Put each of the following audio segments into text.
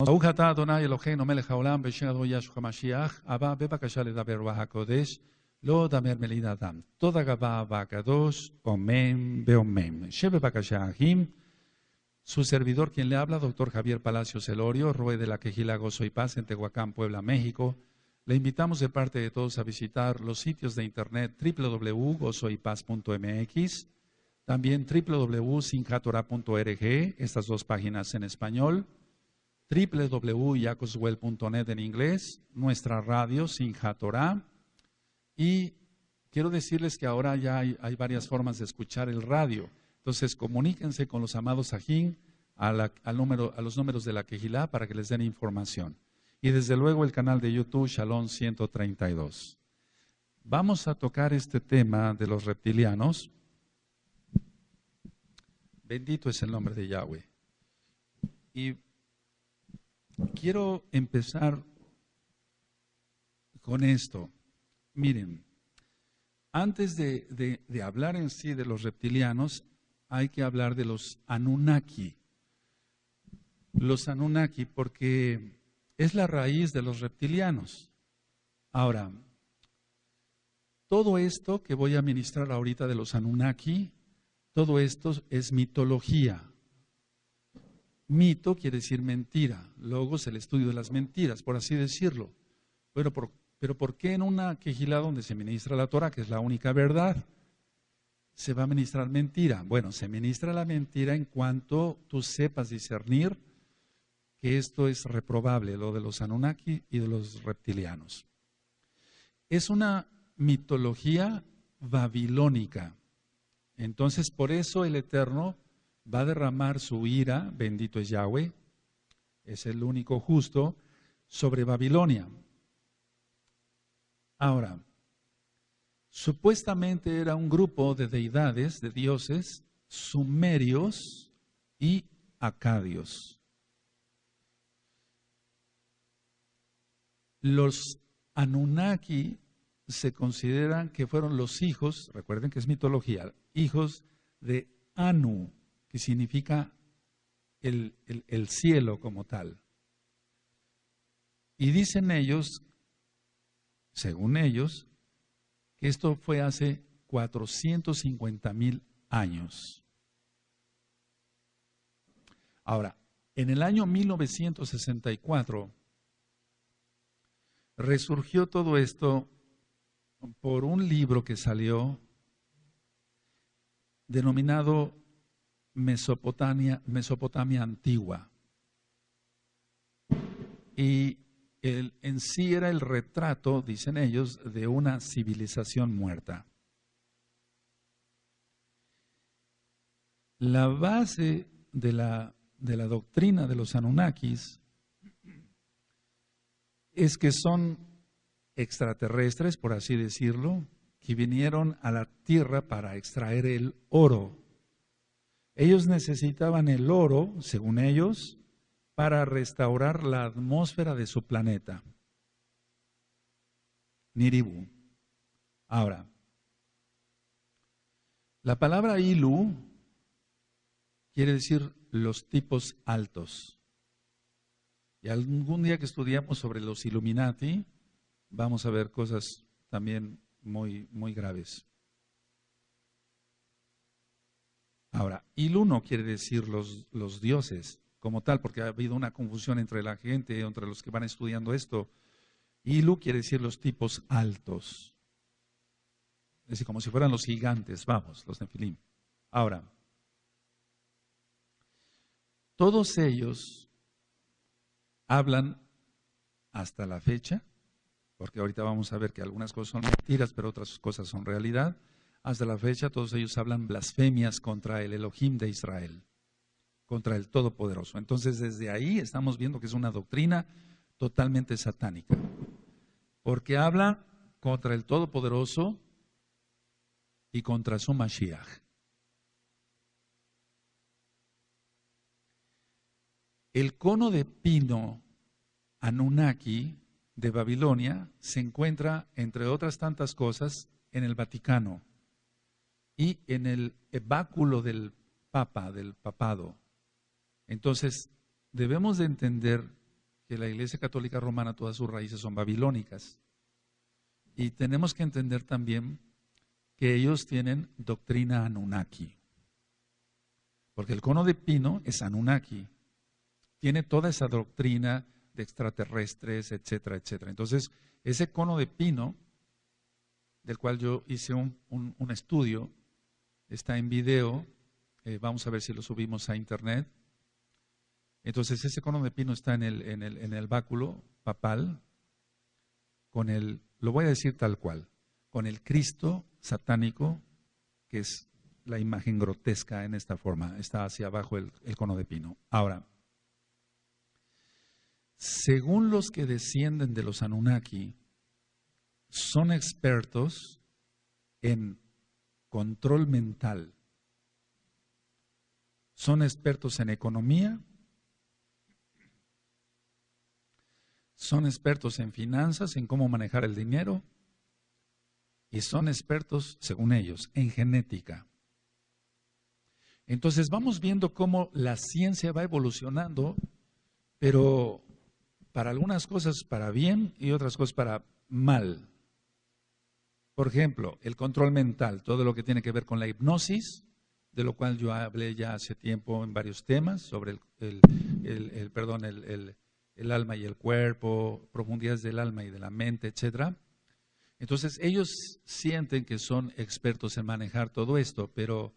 ברוך אתה אדוני אלוהינו מלך העולם בשם אדוני ישוע המשיח, הבא בבקשה לדבר רוח הקודש, לא דמר מליד אדם. תודה רבה והקדוש, אמן ואמן. שבבקשה אחים, su servidor quien le habla, doctor Javier Palacios Elorio, Roe de la Quejila Gozo y Paz en Tehuacán, Puebla, México. Le invitamos de parte de todos a visitar los sitios de internet www.gozoypaz.mx, también www.sinjatorah.org, estas dos páginas en español, www.yacoswell.net en inglés, nuestra radio Sinjatorah. Y quiero decirles que ahora ya hay varias formas de escuchar el radio. Entonces comuníquense con los amados ajín a los números de la Quejilá para que les den información. Y desde luego el canal de YouTube Shalom 132. Vamos a tocar este tema de los reptilianos. Bendito es el nombre de Yahweh. Y quiero empezar con esto. Miren, antes de hablar en sí de los reptilianos, hay que hablar de los Anunnaki. Los Anunnaki, porque es la raíz de los reptilianos. Ahora, todo esto que voy a ministrar ahorita de los Anunnaki, todo esto es mitología. Mito quiere decir mentira, logos el estudio de las mentiras, por así decirlo. Bueno, pero ¿por qué en una quejilá donde se ministra la Torah, que es la única verdad, se va a ministrar mentira? Bueno, se ministra la mentira en cuanto tú sepas discernir que esto es reprobable, lo de los Anunnaki y de los reptilianos. Es una mitología babilónica. Entonces, por eso el Eterno va a derramar su ira, bendito es Yahweh, es el único justo, sobre Babilonia. Ahora, supuestamente era un grupo de deidades, de dioses, sumerios y acadios. Los Anunnaki se consideran que fueron los hijos, recuerden que es mitología, hijos de Anu, que significa el cielo como tal. Y dicen ellos, según ellos, que esto fue hace 450,000 años. Ahora, en el año 1964, resurgió todo esto por un libro que salió denominado Mesopotamia Antigua. Y en sí era el retrato, dicen ellos, de una civilización muerta. La base de la doctrina de los Anunnakis es que son extraterrestres, por así decirlo, que vinieron a la tierra para extraer el oro. Ellos necesitaban el oro, según ellos, para restaurar la atmósfera de su planeta, Niribu. Ahora, la palabra Ilu quiere decir los tipos altos. Y algún día que estudiamos sobre los Illuminati, vamos a ver cosas también muy, muy graves. Ahora, Ilu no quiere decir los dioses como tal, porque ha habido una confusión entre la gente, entre los que van estudiando esto. Ilu quiere decir los tipos altos. Es decir, como si fueran los gigantes, vamos, los Nefilim. Ahora, todos ellos hablan hasta la fecha, porque ahorita vamos a ver que algunas cosas son mentiras, pero otras cosas son realidad. Hasta la fecha todos ellos hablan blasfemias contra el Elohim de Israel, contra el Todopoderoso. Entonces desde ahí estamos viendo que es una doctrina totalmente satánica, porque habla contra el Todopoderoso y contra su Mashiach. El cono de pino Anunnaki de Babilonia se encuentra, entre otras tantas cosas, en el Vaticano y en el báculo del Papa, del papado. Entonces, debemos de entender que la Iglesia Católica Romana, todas sus raíces son babilónicas. Y tenemos que entender también que ellos tienen doctrina Anunnaki. Porque el cono de pino es Anunnaki. Tiene toda esa doctrina de extraterrestres, etcétera, etcétera. Entonces, ese cono de pino, del cual yo hice un estudio, está en video, vamos a ver si lo subimos a internet. Entonces, ese cono de pino está en el báculo papal, con lo voy a decir tal cual, con el Cristo satánico, que es la imagen grotesca en esta forma, está hacia abajo el cono de pino. Ahora, según los que descienden de los Anunnaki, son expertos en control mental, son expertos en economía, son expertos en finanzas, en cómo manejar el dinero, y son expertos, según ellos, en genética. Entonces vamos viendo cómo la ciencia va evolucionando, pero para algunas cosas para bien y otras cosas para mal. Por ejemplo, el control mental, todo lo que tiene que ver con la hipnosis, de lo cual yo hablé ya hace tiempo en varios temas, sobre el alma y el cuerpo, profundidades del alma y de la mente, etcétera. Entonces, ellos sienten que son expertos en manejar todo esto, pero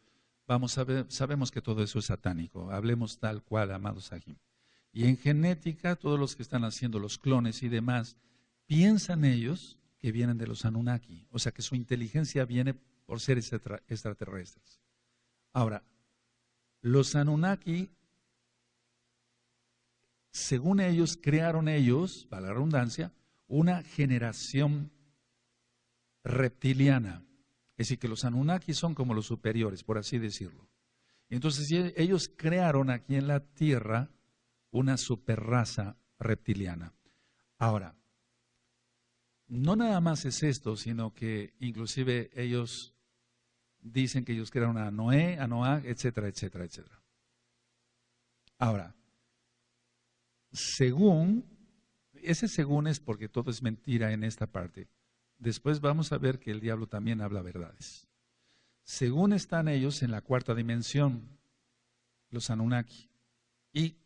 sabemos que todo eso es satánico. Hablemos tal cual, amados Sahim. Y en genética, todos los que están haciendo los clones y demás, piensan ellos que vienen de los Anunnaki, o sea que su inteligencia viene por seres extraterrestres. Ahora, los Anunnaki, según ellos, crearon ellos, para la redundancia, una generación reptiliana. Es decir, que los Anunnaki son como los superiores, por así decirlo. Entonces ellos crearon aquí en la Tierra una superraza reptiliana. Ahora, no nada más es esto, sino que inclusive ellos dicen que ellos crearon a Noé, a Noah, etcétera, etcétera, etcétera. Ahora, ese según es porque todo es mentira en esta parte. Después vamos a ver que el diablo también habla verdades. Según están ellos en la cuarta dimensión, los Anunnaki, y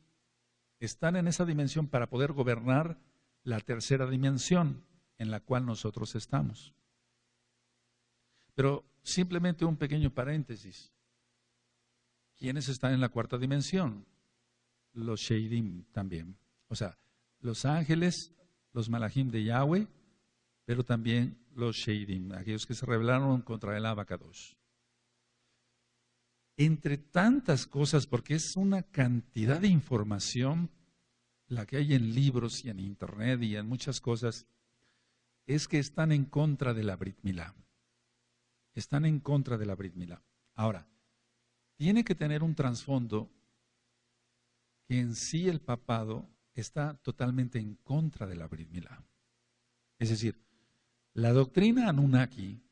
están en esa dimensión para poder gobernar la tercera dimensión en la cual nosotros estamos. Pero simplemente un pequeño paréntesis. ¿Quiénes están en la cuarta dimensión? Los Sheidim también. O sea, los ángeles, los Malachim de Yahweh, pero también los Sheidim, aquellos que se rebelaron contra el Abacadosh. Entre tantas cosas, porque es una cantidad de información la que hay en libros y en internet y en muchas cosas, es que están en contra de la Brit Milá. Están en contra de la Brit Milá. Ahora, tiene que tener un trasfondo que en sí el papado está totalmente en contra de la Brit Milá. Es decir, la doctrina Anunnaki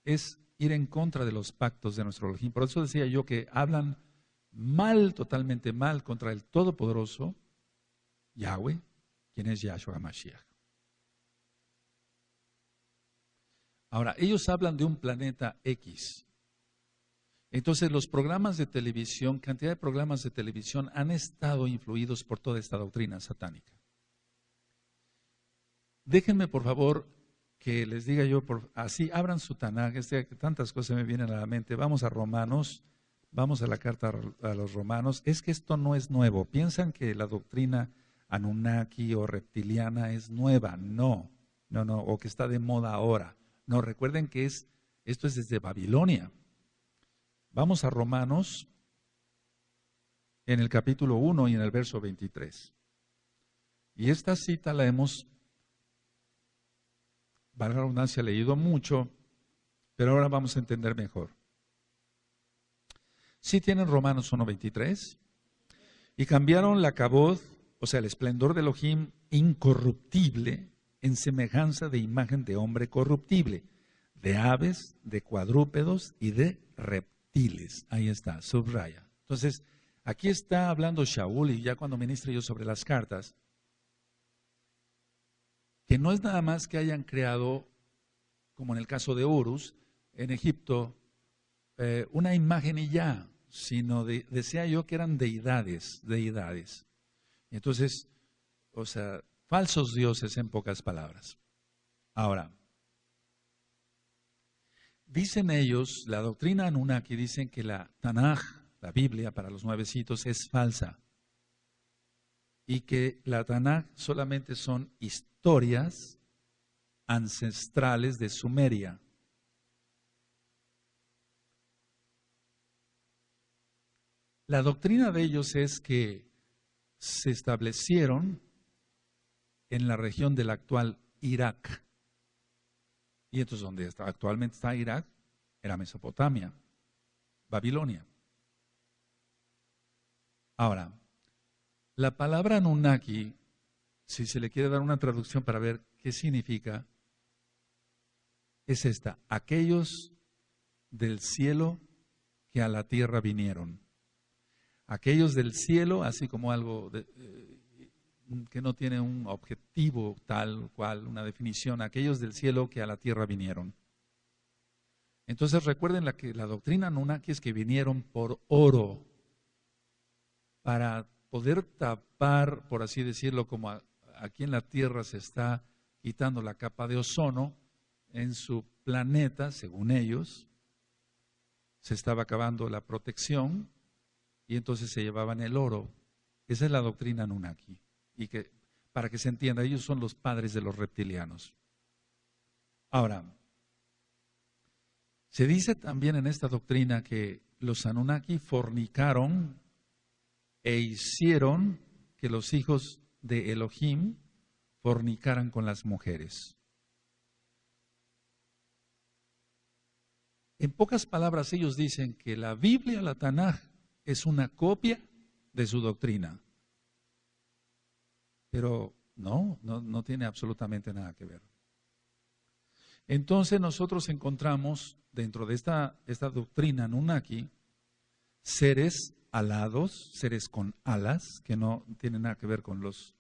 es ir en contra de los pactos de nuestro Elohim. Por eso decía yo que hablan mal, totalmente mal, contra el Todopoderoso Yahweh, quien es Yahshua HaMashiach. Ahora, ellos hablan de un planeta X. Entonces, los programas de televisión, cantidad de programas de televisión han estado influidos por toda esta doctrina satánica. Déjenme, por favor, que les diga yo, así abran su Tanaj, que tantas cosas me vienen a la mente. Vamos a Romanos, vamos a la carta a los Romanos. Es que esto no es nuevo. Piensan que la doctrina Anunnaki o reptiliana es nueva. No, o que está de moda ahora. No, recuerden que esto es desde Babilonia. Vamos a Romanos en el capítulo 1 y en el verso 23. Y esta cita la hemos, valga la redundancia, leído mucho, pero ahora vamos a entender mejor. ¿Sí tienen Romanos 1:23? Y cambiaron la cabod, o sea, el esplendor de Elohim incorruptible, en semejanza de imagen de hombre corruptible, de aves, de cuadrúpedos y de reptiles. Ahí está, subraya. Entonces, Aquí está hablando Shaul, y ya cuando ministre yo sobre las cartas, que no es nada más que hayan creado, como en el caso de Horus, en Egipto, una imagen y ya, sino decía yo que eran deidades. Y entonces, o sea, falsos dioses en pocas palabras. Ahora, dicen ellos, la doctrina Anunnaki, dicen que la Tanaj, la Biblia para los nuevecitos, es falsa. Y que la Tanaj solamente son historias ancestrales de Sumeria. La doctrina de ellos es que se establecieron en la región del actual Irak. Y entonces donde actualmente está Irak era Mesopotamia, Babilonia. Ahora, la palabra Anunnaki, si se le quiere dar una traducción para ver qué significa, es esta: aquellos del cielo que a la tierra vinieron. Aquellos del cielo, así como algo que no tiene un objetivo tal cual, una definición, aquellos del cielo que a la tierra vinieron. Entonces recuerden la doctrina Anunnaki es que vinieron por oro, para poder tapar, por así decirlo, como aquí en la tierra se está quitando la capa de ozono, en su planeta, según ellos, se estaba acabando la protección, y entonces se llevaban el oro. Esa es la doctrina Anunnaki. Y que, para que se entienda, ellos son los padres de los reptilianos. Ahora, se dice también en esta doctrina que los Anunnaki fornicaron e hicieron que los hijos de Elohim fornicaran con las mujeres. En pocas palabras, ellos dicen que la Biblia, la Tanaj, es una copia de su doctrina. Pero no tiene absolutamente nada que ver. Entonces nosotros encontramos dentro de esta doctrina Anunnaki seres alados, seres con alas, que no tienen nada que ver con los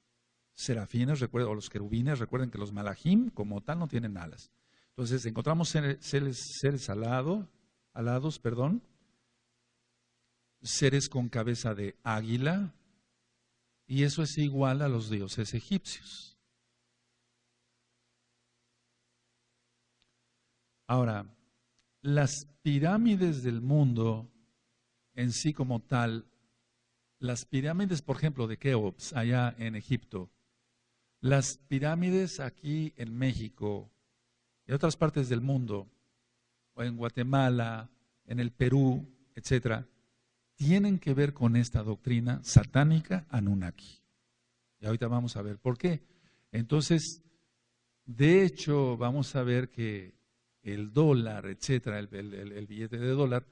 serafines, o los querubines. Recuerden que los malajim como tal no tienen alas. Entonces encontramos seres alados, seres con cabeza de águila, y eso es igual a los dioses egipcios. Ahora, las pirámides del mundo en sí como tal, las pirámides, por ejemplo, de Keops, allá en Egipto, las pirámides aquí en México y otras partes del mundo, o en Guatemala, en el Perú, etcétera, tienen que ver con esta doctrina satánica Anunnaki. Y ahorita vamos a ver por qué. Entonces, de hecho, vamos a ver que el dólar, etcétera, el billete de dólar,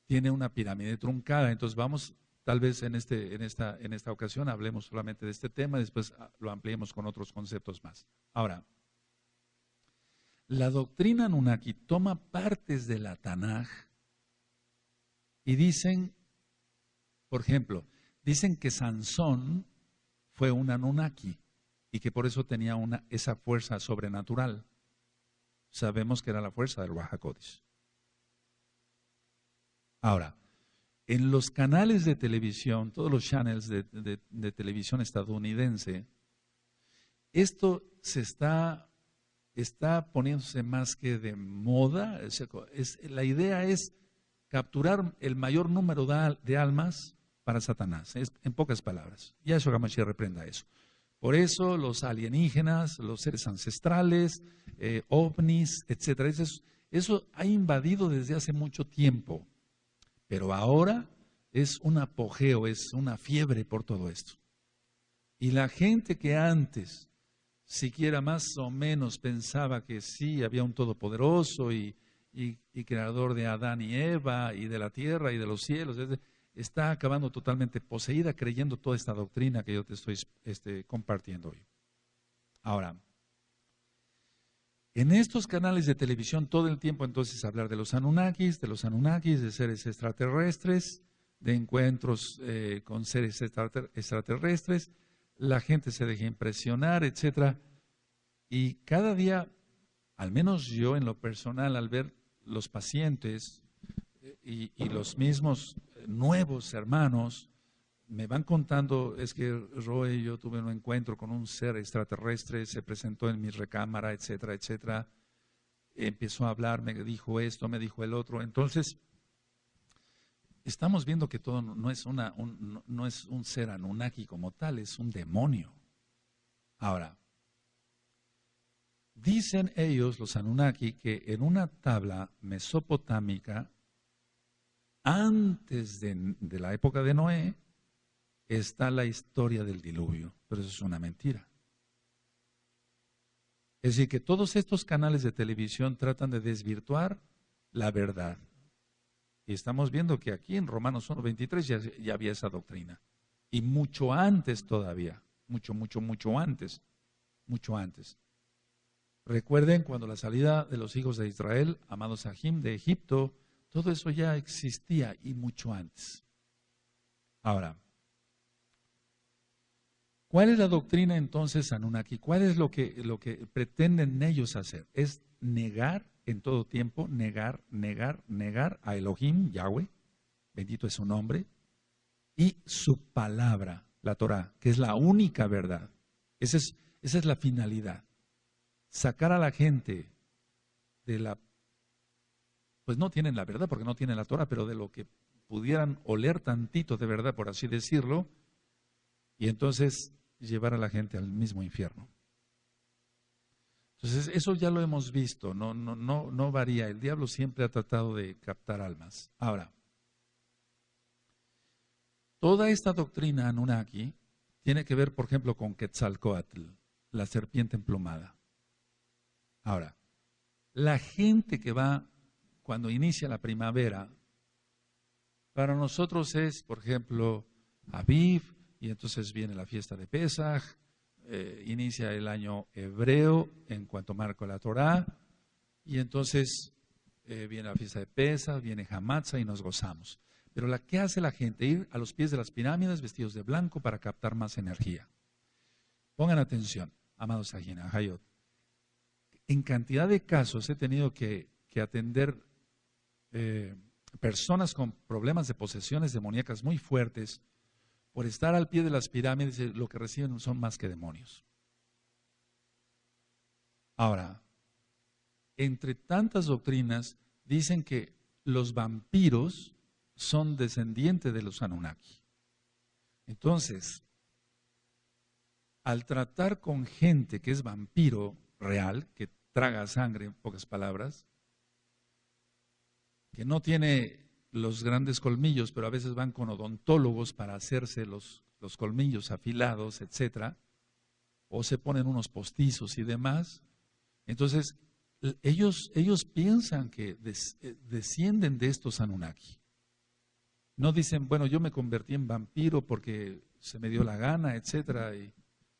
tiene una pirámide truncada. Entonces vamos, tal vez en esta ocasión hablemos solamente de este tema, y después lo ampliemos con otros conceptos más. Ahora, la doctrina Anunnaki toma partes de la Tanaj y dicen, por ejemplo, dicen que Sansón fue un Anunnaki y que por eso tenía esa fuerza sobrenatural. Sabemos que era la fuerza del Ruach HaKodesh. Ahora, en los canales de televisión, todos los channels de televisión estadounidense, esto se está poniéndose más que de moda. La idea es capturar el mayor número de almas para Satanás, en pocas palabras. Yahshua HaMashiach reprenda eso. Por eso los alienígenas, los seres ancestrales, ovnis, etcétera, eso ha invadido desde hace mucho tiempo. Pero ahora es un apogeo, es una fiebre por todo esto. Y la gente que antes siquiera más o menos pensaba que sí, había un todopoderoso y creador de Adán y Eva y de la tierra y de los cielos, está acabando totalmente poseída creyendo toda esta doctrina que yo te estoy compartiendo hoy. Ahora, en estos canales de televisión todo el tiempo entonces hablar de los Anunnakis, de seres extraterrestres, de encuentros con seres extraterrestres, la gente se deja impresionar, etcétera. Y cada día, al menos yo en lo personal, al ver los pacientes y los mismos nuevos hermanos, me van contando, es que Roy, yo tuve un encuentro con un ser extraterrestre, se presentó en mi recámara, etcétera, etcétera. Empezó a hablar, me dijo esto, me dijo el otro. Entonces, estamos viendo que todo no es, no es un ser Anunnaki como tal, es un demonio. Ahora, dicen ellos, los Anunnaki, que en una tabla mesopotámica, antes de la época de Noé, está la historia del diluvio, pero eso es una mentira. Es decir, que todos estos canales de televisión tratan de desvirtuar la verdad. Y estamos viendo que aquí en Romanos 1:23 ya había esa doctrina. Y mucho antes todavía, mucho antes. Recuerden cuando la salida de los hijos de Israel, amados Sahim, de Egipto, todo eso ya existía y mucho antes. Ahora, ¿cuál es la doctrina entonces Anunnaki? ¿Cuál es lo que pretenden ellos hacer? Es negar en todo tiempo, negar a Elohim, Yahweh, bendito es su nombre, y su palabra, la Torah, que es la única verdad. Esa es la finalidad. Sacar a la gente de la, pues no tienen la verdad porque no tienen la Torah, pero de lo que pudieran oler tantito de verdad, por así decirlo, y entonces llevar a la gente al mismo infierno. Entonces, eso ya lo hemos visto, no varía. El diablo siempre ha tratado de captar almas. Ahora, toda esta doctrina Anunnaki tiene que ver, por ejemplo, con Quetzalcóatl, la serpiente emplumada. Ahora, la gente que va cuando inicia la primavera, para nosotros es, por ejemplo, Aviv, y entonces viene la fiesta de Pesaj, inicia el año hebreo en cuanto marca la Torá, y entonces viene la fiesta de Pesaj, viene Hamatzah y nos gozamos. Pero ¿qué hace la gente? Ir a los pies de las pirámides vestidos de blanco para captar más energía. Pongan atención, amados Sajina, Hayot. En cantidad de casos he tenido que atender personas con problemas de posesiones demoníacas muy fuertes. Por estar al pie de las pirámides, lo que reciben son más que demonios. Ahora, entre tantas doctrinas, dicen que los vampiros son descendientes de los Anunnaki. Entonces, al tratar con gente que es vampiro real, que traga sangre, en pocas palabras, que no tiene los grandes colmillos, pero a veces van con odontólogos para hacerse los colmillos afilados, etcétera, o se ponen unos postizos y demás. Entonces, ellos piensan que descienden de estos Anunnaki. No dicen, bueno, yo me convertí en vampiro porque se me dio la gana, etcétera.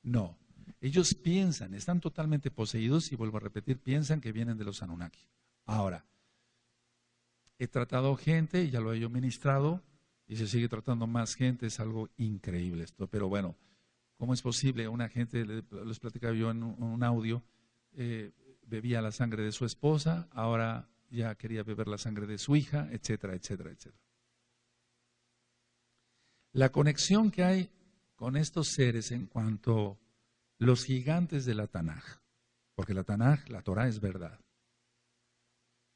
No, ellos piensan, están totalmente poseídos y vuelvo a repetir, piensan que vienen de los Anunnaki. Ahora, he tratado gente, y ya lo he yo ministrado, y se sigue tratando más gente, es algo increíble esto. Pero bueno, ¿cómo es posible? Una gente, les platicaba yo en un audio, bebía la sangre de su esposa, ahora ya quería beber la sangre de su hija, etcétera, etcétera, etcétera. La conexión que hay con estos seres en cuanto a los gigantes de la Tanaj, porque la Tanaj, la Torah es verdad.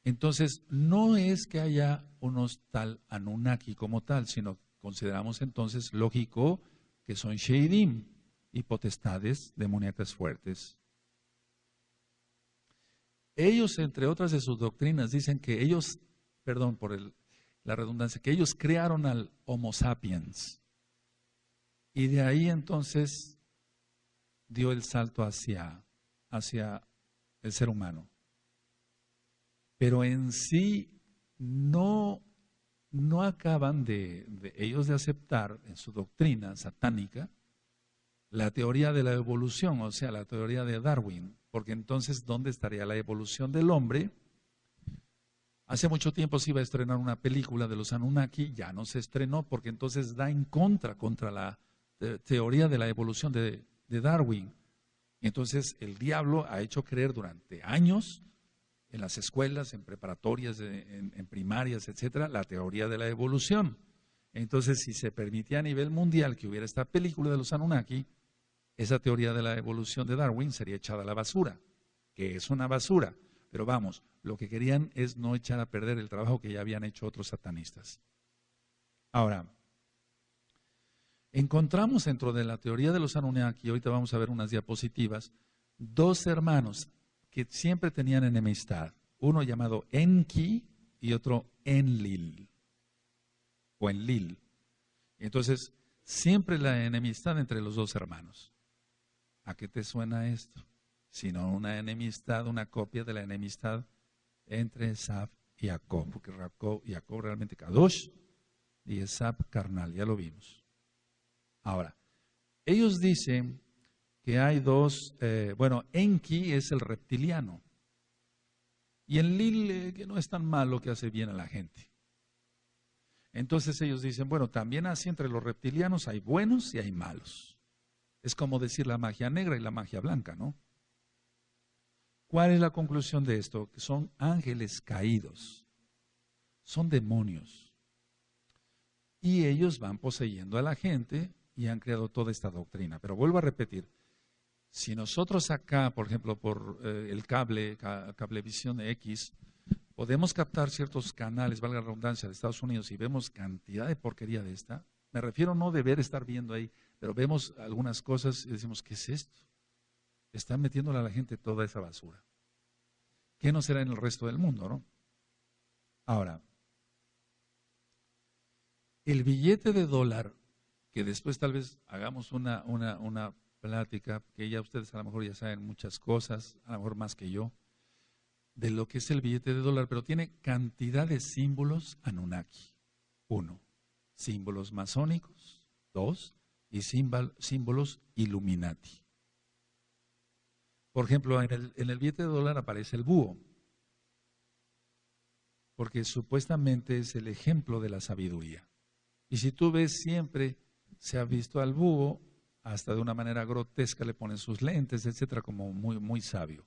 Entonces, no es que haya unos tal Anunnaki como tal, sino consideramos entonces lógico que son Sheidim y potestades demoníacas fuertes. Ellos, entre otras de sus doctrinas, dicen que ellos, perdón por la redundancia, que ellos crearon al Homo sapiens. Y de ahí entonces dio el salto hacia el ser humano. Pero en sí no acaban de ellos de aceptar en su doctrina satánica la teoría de la evolución, o sea, la teoría de Darwin, porque entonces, ¿dónde estaría la evolución del hombre Hace mucho tiempo se iba a estrenar una película de los Anunnaki, ya no se estrenó porque entonces da en contra la teoría de la evolución de Darwin. Entonces el diablo ha hecho creer durante años en las escuelas, en preparatorias, en primarias, etcétera, la teoría de la evolución. Entonces, si se permitía a nivel mundial que hubiera esta película de los Anunnaki, esa teoría de la evolución de Darwin sería echada a la basura, que es una basura. Pero vamos, lo que querían es no echar a perder el trabajo que ya habían hecho otros satanistas. Ahora, encontramos dentro de la teoría de los Anunnaki, ahorita vamos a ver unas diapositivas, dos hermanos que siempre tenían enemistad, uno llamado Enki y otro Enlil, o Enlil. Entonces, siempre la enemistad entre los dos hermanos. ¿A qué te suena esto? Sino una enemistad, una copia de la enemistad entre Esaf y Jacob, porque Jacob realmente Kadosh y Esaf carnal, ya lo vimos. Ahora, ellos dicen que hay dos, Enki es el reptiliano y Enlil que no es tan malo, que hace bien a la gente. Entonces ellos dicen, bueno, también así entre los reptilianos hay buenos y hay malos. Es como decir la magia negra y la magia blanca, ¿no? ¿Cuál es la conclusión de esto? Que son ángeles caídos, son demonios. Y ellos van poseyendo a la gente y han creado toda esta doctrina. Pero vuelvo a repetir, si nosotros acá, por ejemplo, por el cablevisión X, podemos captar ciertos canales, valga la redundancia, de Estados Unidos y vemos cantidad de porquería de esta, me refiero no deber estar viendo ahí, pero vemos algunas cosas y decimos, ¿qué es esto? Están metiéndole a la gente toda esa basura. ¿Qué no será en el resto del mundo, no? Ahora, el billete de dólar, que después tal vez hagamos una plática, que ya ustedes a lo mejor ya saben muchas cosas, a lo mejor más que yo, de lo que es el billete de dólar, pero tiene cantidad de símbolos Anunnaki. 1, símbolos masónicos. 2, y símbolos Illuminati. Por ejemplo, en el billete de dólar aparece el búho, porque supuestamente es el ejemplo de la sabiduría. Y si tú ves, siempre se ha visto al búho, hasta de una manera grotesca le ponen sus lentes, etcétera, como muy, muy sabio.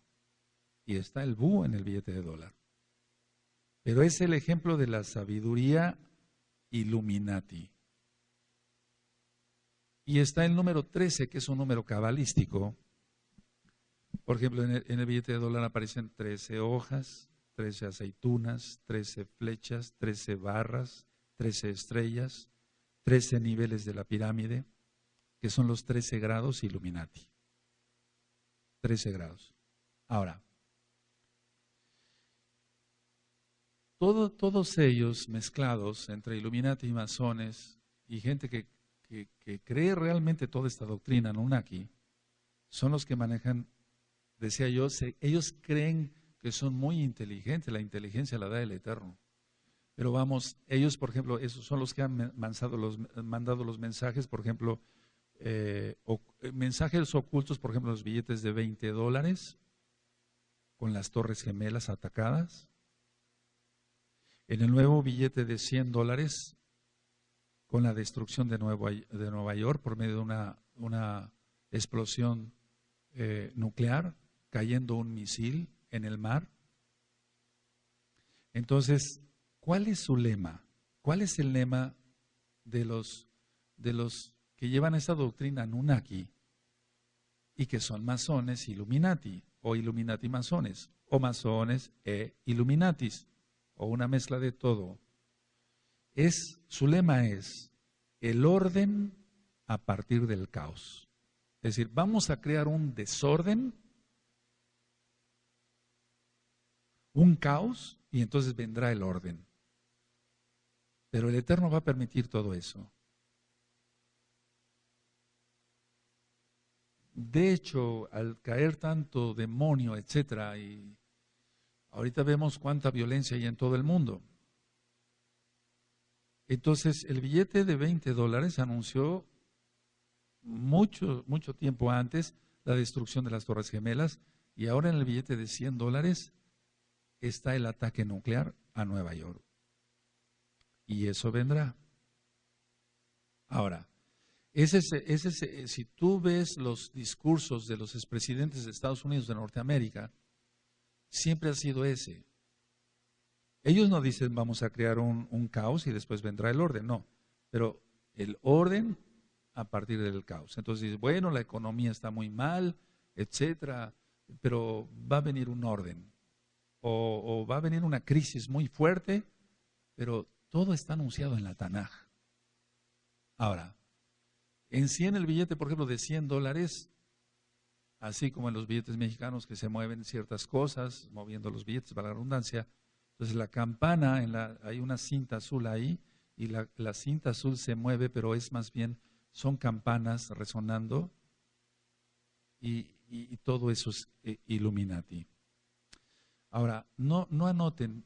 Y está el búho en el billete de dólar. Pero es el ejemplo de la sabiduría Illuminati. Y está el número 13, que es un número cabalístico. Por ejemplo, en el billete de dólar aparecen 13 hojas, 13 aceitunas, 13 flechas, 13 barras, 13 estrellas, 13 niveles de la pirámide, que son los 13 grados Illuminati. 13 grados. Ahora, todos ellos mezclados entre Illuminati y masones y gente que cree realmente toda esta doctrina Anunnaki, son los que manejan, decía yo, ellos creen que son muy inteligentes, la inteligencia la da el Eterno. Pero vamos, ellos, por ejemplo, esos son los que han mandado los mensajes, por ejemplo, mensajes ocultos, por ejemplo, los billetes de $20 con las Torres Gemelas atacadas. En el nuevo billete de $100 con la destrucción de Nueva York por medio de una explosión nuclear, cayendo un misil en el mar. Entonces, ¿cuál es su lema? ¿Cuál es el lema de los que llevan esa doctrina Anunnaki y que son masones Illuminati o Illuminati masones o masones e Illuminatis o una mezcla de todo? Su lema es el orden a partir del caos. Es decir, vamos a crear un desorden, un caos, y entonces vendrá el orden. Pero el Eterno va a permitir todo eso. De hecho, al caer tanto demonio, etcétera, y ahorita vemos cuánta violencia hay en todo el mundo. Entonces, el billete de $20 anunció mucho tiempo antes la destrucción de las Torres Gemelas, y ahora en el billete de $100 está el ataque nuclear a Nueva York. Y eso vendrá. Ahora, si tú ves los discursos de los expresidentes de Estados Unidos de Norteamérica, siempre ha sido ese. Ellos no dicen vamos a crear un caos y después vendrá el orden, no. Pero el orden a partir del caos. Entonces, bueno, la economía está muy mal, etcétera, pero va a venir un orden. O va a venir una crisis muy fuerte, pero todo está anunciado en la Tanaj. Ahora, en sí en el billete, por ejemplo, de $100, así como en los billetes mexicanos que se mueven ciertas cosas, moviendo los billetes para la redundancia, entonces la campana, hay una cinta azul ahí, y la cinta azul se mueve, pero es más bien, son campanas resonando, y todo eso es Illuminati. Ahora, no anoten,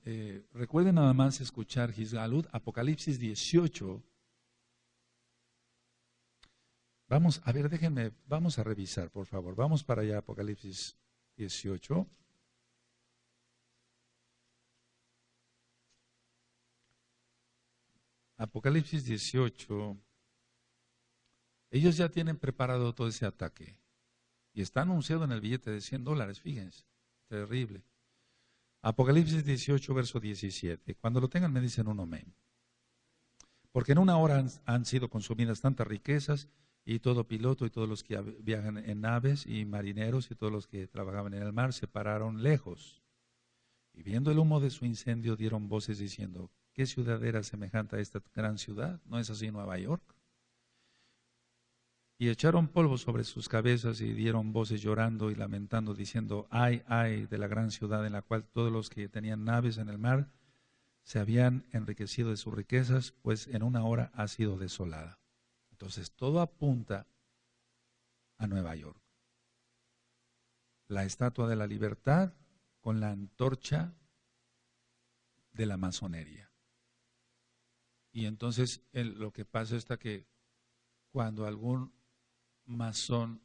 recuerden nada más escuchar Gizgalud, Apocalipsis 18. Vamos, a ver, vamos a revisar, por favor. Vamos para allá, Apocalipsis 18. Apocalipsis 18. Ellos ya tienen preparado todo ese ataque. Y está anunciado en el billete de $100, fíjense. Terrible. Apocalipsis 18, verso 17. Cuando lo tengan me dicen un amén. Porque en una hora han sido consumidas tantas riquezas, y todo piloto y todos los que viajan en naves y marineros y todos los que trabajaban en el mar se pararon lejos. Y viendo el humo de su incendio dieron voces diciendo, ¿qué ciudad era semejante a esta gran ciudad? ¿No es así Nueva York? Y echaron polvo sobre sus cabezas y dieron voces llorando y lamentando diciendo, ay, ay de la gran ciudad en la cual todos los que tenían naves en el mar se habían enriquecido de sus riquezas, pues en una hora ha sido desolada. Entonces, todo apunta a Nueva York. La Estatua de la Libertad con la antorcha de la masonería. Y entonces, lo que pasa es que cuando algún masón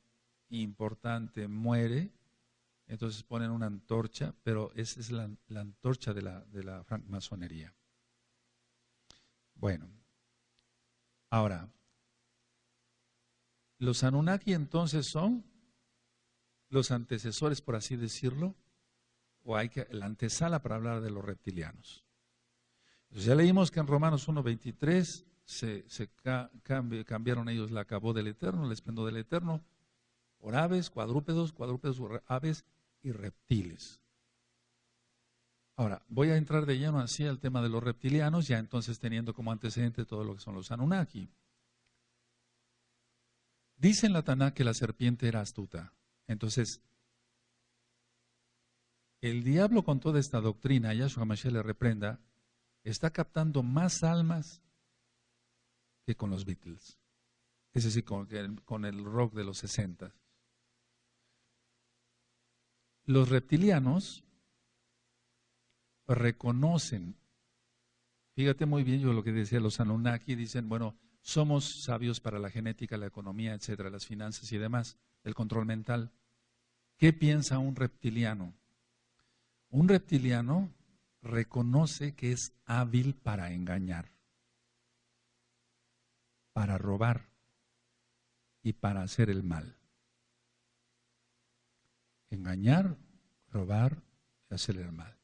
importante muere, entonces ponen una antorcha, pero esa es la antorcha de la francmasonería. Bueno, ahora, los Anunnaki entonces son los antecesores, por así decirlo, o la antesala para hablar de los reptilianos. Entonces ya leímos que en Romanos 1:23 cambiaron ellos la cabó del Eterno, el esplendor del Eterno, por aves, cuadrúpedos, aves y reptiles. Ahora, voy a entrar de lleno así al tema de los reptilianos, ya entonces teniendo como antecedente todo lo que son los Anunnaki. Dice en la Taná que la serpiente era astuta. Entonces, el diablo con toda esta doctrina, Yahshua Mashiach le reprenda, está captando más almas que con los Beatles. Es decir, con el rock de los 60. Los reptilianos reconocen, fíjate muy bien yo lo que decía los Anunnaki, dicen, bueno, somos sabios para la genética, la economía, etcétera, las finanzas y demás, el control mental. ¿Qué piensa un reptiliano? Un reptiliano reconoce que es hábil para engañar, para robar y para hacer el mal. Engañar, robar y hacer el mal.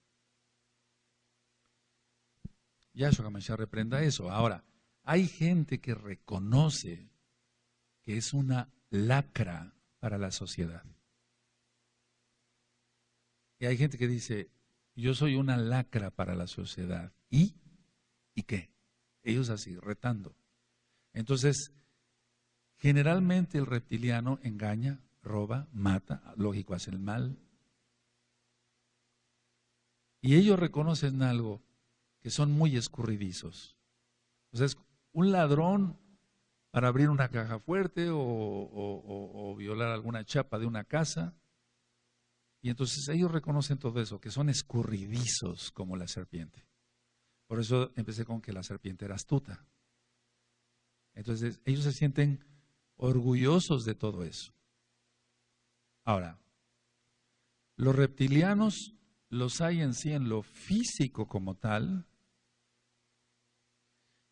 Yahshua HaMashiach reprenda eso. Ahora, hay gente que reconoce que es una lacra para la sociedad. Y hay gente que dice, yo soy una lacra para la sociedad. ¿Y qué? Ellos así, retando. Entonces, generalmente el reptiliano engaña, roba, mata, lógico, hace el mal. Y ellos reconocen algo, que son muy escurridizos. O sea, es un ladrón para abrir una caja fuerte o violar alguna chapa de una casa. Y entonces ellos reconocen todo eso, que son escurridizos como la serpiente. Por eso empecé con que la serpiente era astuta. Entonces ellos se sienten orgullosos de todo eso. Ahora, los reptilianos los hay en sí en lo físico como tal,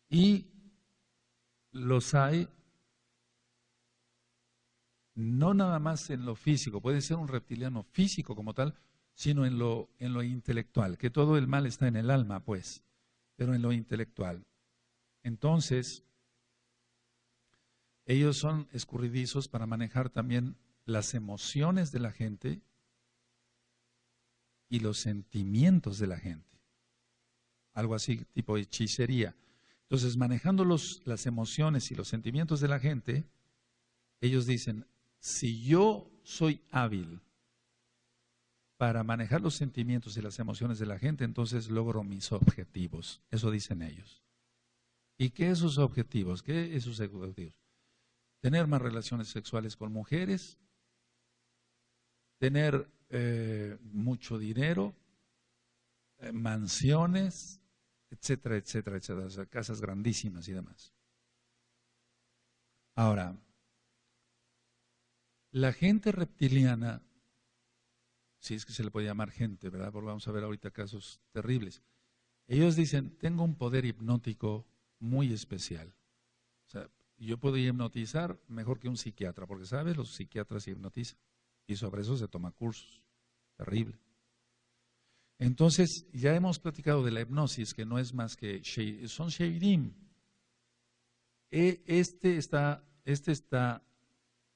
y los hay no nada más en lo físico, puede ser un reptiliano físico como tal, sino en lo intelectual, que todo el mal está en el alma, pues, pero en lo intelectual. Entonces, ellos son escurridizos para manejar también las emociones de la gente y los sentimientos de la gente. Algo así, tipo hechicería. Entonces, manejando las emociones y los sentimientos de la gente, ellos dicen, si yo soy hábil para manejar los sentimientos y las emociones de la gente, entonces logro mis objetivos. Eso dicen ellos. ¿Y qué es sus objetivos? ¿Qué es sus objetivos? Tener más relaciones sexuales con mujeres, tener mucho dinero, mansiones, etcétera, etcétera, etcétera, o sea, casas grandísimas y demás. Ahora, la gente reptiliana, si es que se le puede llamar gente, ¿verdad? Porque vamos a ver ahorita casos terribles. Ellos dicen, tengo un poder hipnótico muy especial. O sea, yo puedo hipnotizar mejor que un psiquiatra, porque, ¿sabes? Los psiquiatras hipnotizan. Y sobre eso se toma cursos. Terrible. Entonces, ya hemos platicado de la hipnosis, que no es más que, son sheidim. Este está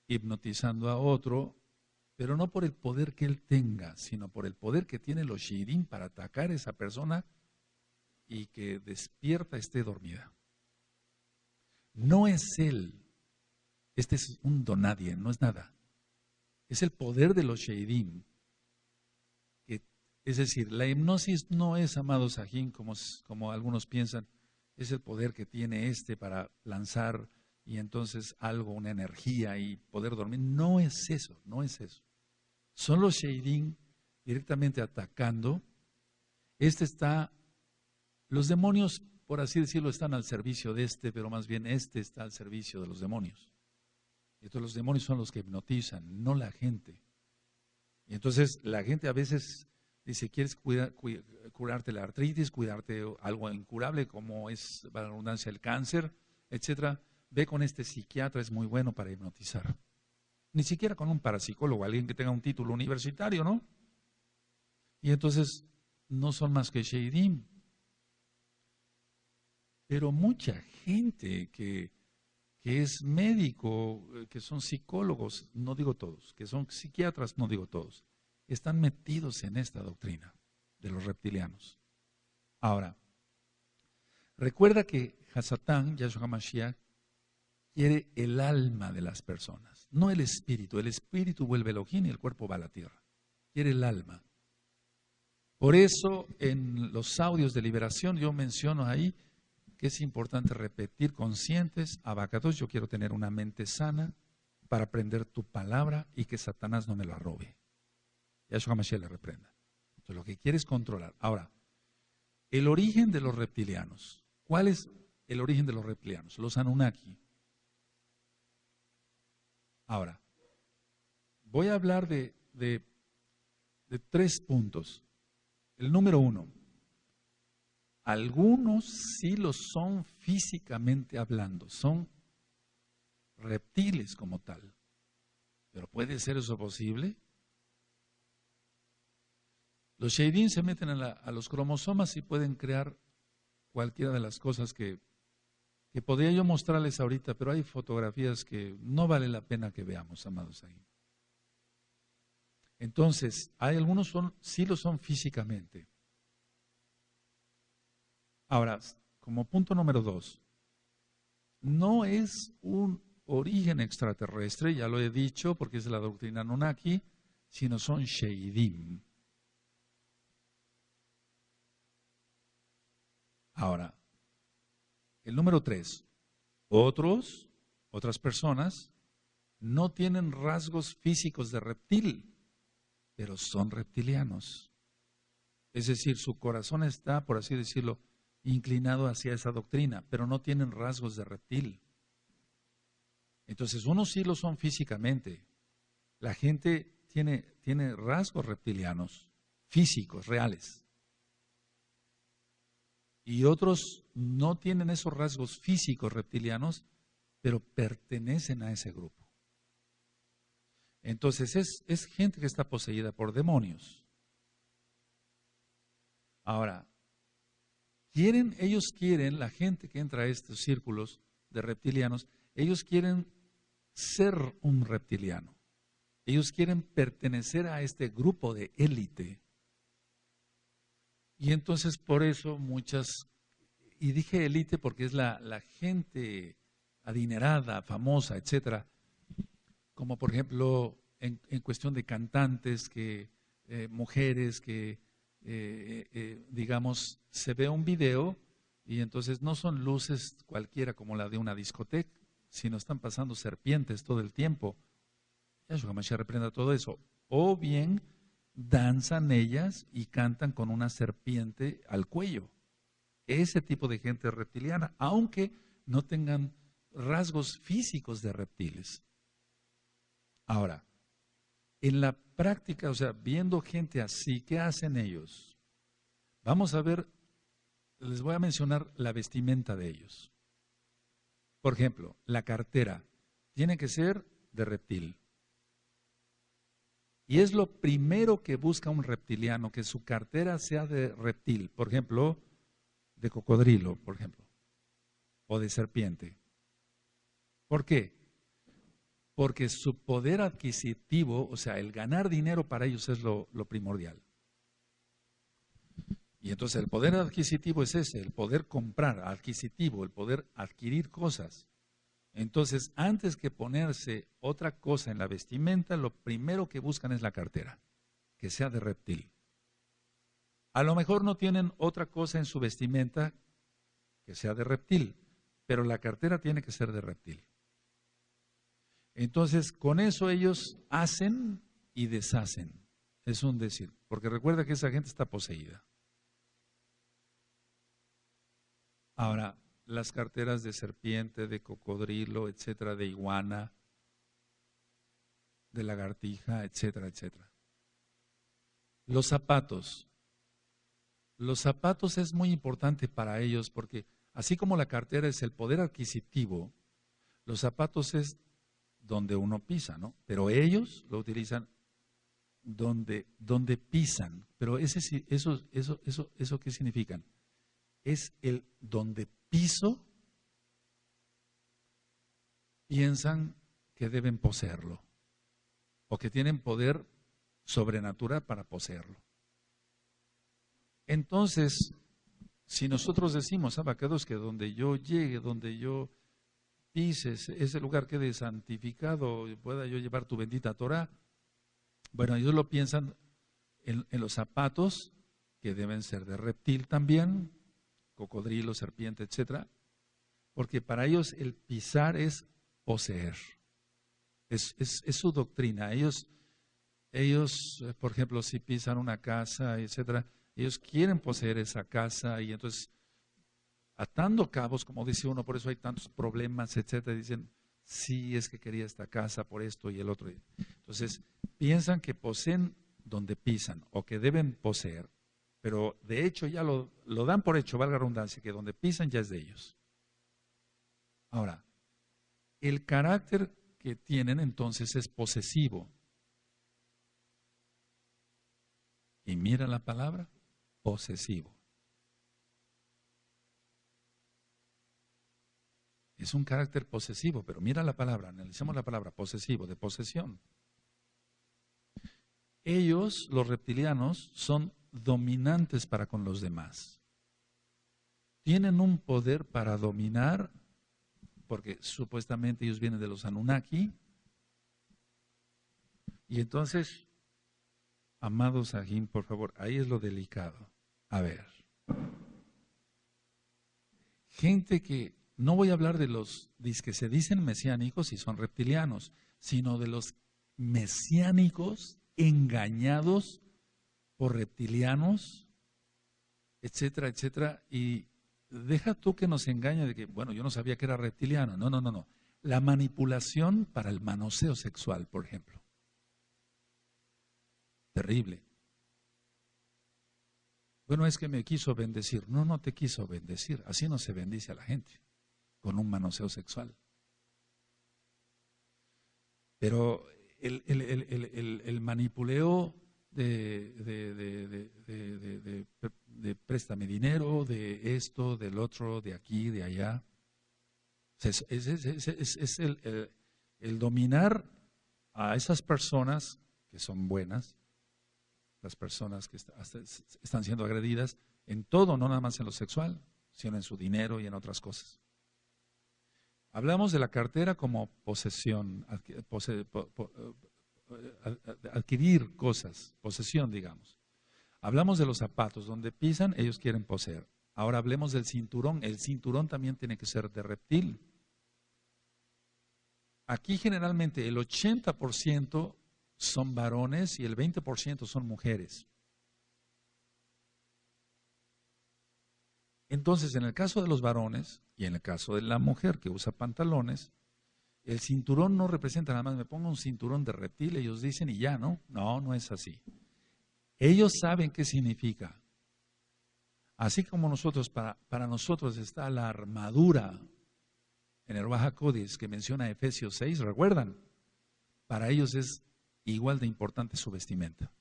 hipnotizando a otro, pero no por el poder que él tenga, sino por el poder que tienen los sheidim para atacar a esa persona y que despierta esté dormida. No es él. Este es un donadie, no es nada. Es el poder de los sheidim. Es decir, la hipnosis no es, amado Sajín, como algunos piensan, es el poder que tiene para lanzar y entonces algo, una energía y poder dormir. No es eso, no es eso. Son los sheidim directamente atacando. Los demonios, por así decirlo, están al servicio de pero más bien está al servicio de los demonios. Y entonces los demonios son los que hipnotizan, no la gente. Y entonces la gente a veces dice, ¿quieres curarte la artritis, cuidarte algo incurable como es, para la redundancia, el cáncer, etcétera? Ve con este psiquiatra, es muy bueno para hipnotizar. Ni siquiera con un parapsicólogo, alguien que tenga un título universitario, ¿no? Y entonces no son más que sheidim. Pero mucha gente que es médico, que son psicólogos, no digo todos, que son psiquiatras, no digo todos, están metidos en esta doctrina de los reptilianos. Ahora, recuerda que Hasatán, Yahshua HaMashiach, quiere el alma de las personas, no el espíritu. El espíritu vuelve Elohim y el cuerpo va a la tierra. Quiere el alma. Por eso, en los audios de liberación, yo menciono ahí que es importante repetir conscientes, abacados, yo quiero tener una mente sana para aprender tu palabra y que Satanás no me la robe. Yahshua HaMashiach le reprenda. Entonces, lo que quiere es controlar. Ahora, el origen de los reptilianos. ¿Cuál es el origen de los reptilianos? Los Anunnaki. Ahora, voy a hablar de 3 puntos. El número 1. Algunos sí lo son físicamente hablando, son reptiles como tal. ¿Pero puede ser eso posible? Los sheidim se meten a los cromosomas y pueden crear cualquiera de las cosas que podría yo mostrarles ahorita, pero hay fotografías que no vale la pena que veamos, amados ahí. Entonces, hay algunos sí lo son físicamente. Ahora, como punto número 2, no es un origen extraterrestre, ya lo he dicho porque es de la doctrina Anunnaki, sino son sheidim. Ahora, el número 3, otras personas no tienen rasgos físicos de reptil, pero son reptilianos. Es decir, su corazón está, por así decirlo, inclinado hacia esa doctrina, pero no tienen rasgos de reptil. Entonces, unos sí lo son físicamente. La gente tiene rasgos reptilianos físicos, reales. Y otros no tienen esos rasgos físicos reptilianos, pero pertenecen a ese grupo. Entonces es gente que está poseída por demonios. Ahora, ellos quieren, la gente que entra a estos círculos de reptilianos, ellos quieren ser un reptiliano. Ellos quieren pertenecer a este grupo de élite. Y entonces por eso y dije élite porque es la gente adinerada, famosa, etcétera, como por ejemplo en cuestión de cantantes, mujeres que digamos, se ve un video y entonces no son luces cualquiera como la de una discoteca, sino están pasando serpientes todo el tiempo. Yahshua Mashiach reprenda todo eso. O bien danzan ellas y cantan con una serpiente al cuello. Ese tipo de gente reptiliana, aunque no tengan rasgos físicos de reptiles. Ahora, en la práctica, o sea, viendo gente así, ¿qué hacen ellos? Vamos a ver, les voy a mencionar la vestimenta de ellos. Por ejemplo, la cartera tiene que ser de reptil. Y es lo primero que busca un reptiliano, que su cartera sea de reptil. Por ejemplo, de cocodrilo, por ejemplo, o de serpiente. ¿Por qué? Porque su poder adquisitivo, o sea, el ganar dinero para ellos es lo primordial. Y entonces el poder adquisitivo es ese, el poder comprar, adquisitivo, el poder adquirir cosas. Entonces, antes que ponerse otra cosa en la vestimenta, lo primero que buscan es la cartera, que sea de reptil. A lo mejor no tienen otra cosa en su vestimenta que sea de reptil, pero la cartera tiene que ser de reptil. Entonces, con eso ellos hacen y deshacen. Es un decir, porque recuerda que esa gente está poseída. Ahora, las carteras de serpiente, de cocodrilo, etcétera, de iguana, de lagartija, etcétera, etcétera. Los zapatos. Los zapatos es muy importante para ellos porque así como la cartera es el poder adquisitivo, los zapatos es donde uno pisa, ¿no? Pero ellos lo utilizan donde pisan. Pero eso ¿qué significan? Es el donde piso, piensan que deben poseerlo o que tienen poder sobrenatural para poseerlo. Entonces, si nosotros decimos, Abacados, que donde yo llegue, donde yo pise, ese lugar quede santificado, pueda yo llevar tu bendita Torah, bueno, ellos lo piensan en los zapatos, que deben ser de reptil también, cocodrilo, serpiente, etcétera, porque para ellos el pisar es poseer, es su doctrina. Ellos, por ejemplo, si pisan una casa, etcétera, ellos quieren poseer esa casa y entonces atando cabos, como dice uno, por eso hay tantos problemas, etcétera, dicen, sí, es que quería esta casa por esto y el otro. Entonces, piensan que poseen donde pisan o que deben poseer. Pero de hecho ya lo dan por hecho, valga la redundancia, que donde pisan ya es de ellos. Ahora, el carácter que tienen entonces es posesivo. Y mira la palabra, posesivo. Es un carácter posesivo, pero mira la palabra, analicemos la palabra posesivo, de posesión. Ellos, los reptilianos, son dominantes para con los demás. Tienen un poder para dominar, porque supuestamente ellos vienen de los Anunnaki. Y entonces, amados Sahim, por favor, ahí es lo delicado. A ver, gente que, no voy a hablar de los que se dicen mesiánicos y son reptilianos, sino de los mesiánicos engañados por reptilianos, etcétera, etcétera, y deja tú que nos engañe de que, bueno, yo no sabía que era reptiliano. No. La manipulación para el manoseo sexual, por ejemplo. Terrible. Bueno, es que me quiso bendecir. No, no te quiso bendecir. Así no se bendice a la gente, con un manoseo sexual. Pero el manipuleo de préstame dinero, de esto, del otro, de aquí, de allá, es el dominar a esas personas que son buenas, las personas que están siendo agredidas en todo, no nada más en lo sexual, sino en su dinero y en otras cosas. Hablamos de la cartera como posesión, adquirir cosas, posesión, digamos. Hablamos de los zapatos, donde pisan, ellos quieren poseer. Ahora hablemos del cinturón. El cinturón también tiene que ser de reptil. Aquí generalmente el 80% son varones y el 20% son mujeres. Entonces, en el caso de los varones y en el caso de la mujer que usa pantalones, el cinturón no representa nada más, me pongo un cinturón de reptil, ellos dicen y ya, ¿no? No, no es así. Ellos saben qué significa. Así como nosotros, para nosotros está la armadura en el Ruach HaKodesh que menciona Efesios 6, ¿recuerdan? Para ellos es igual de importante su vestimenta.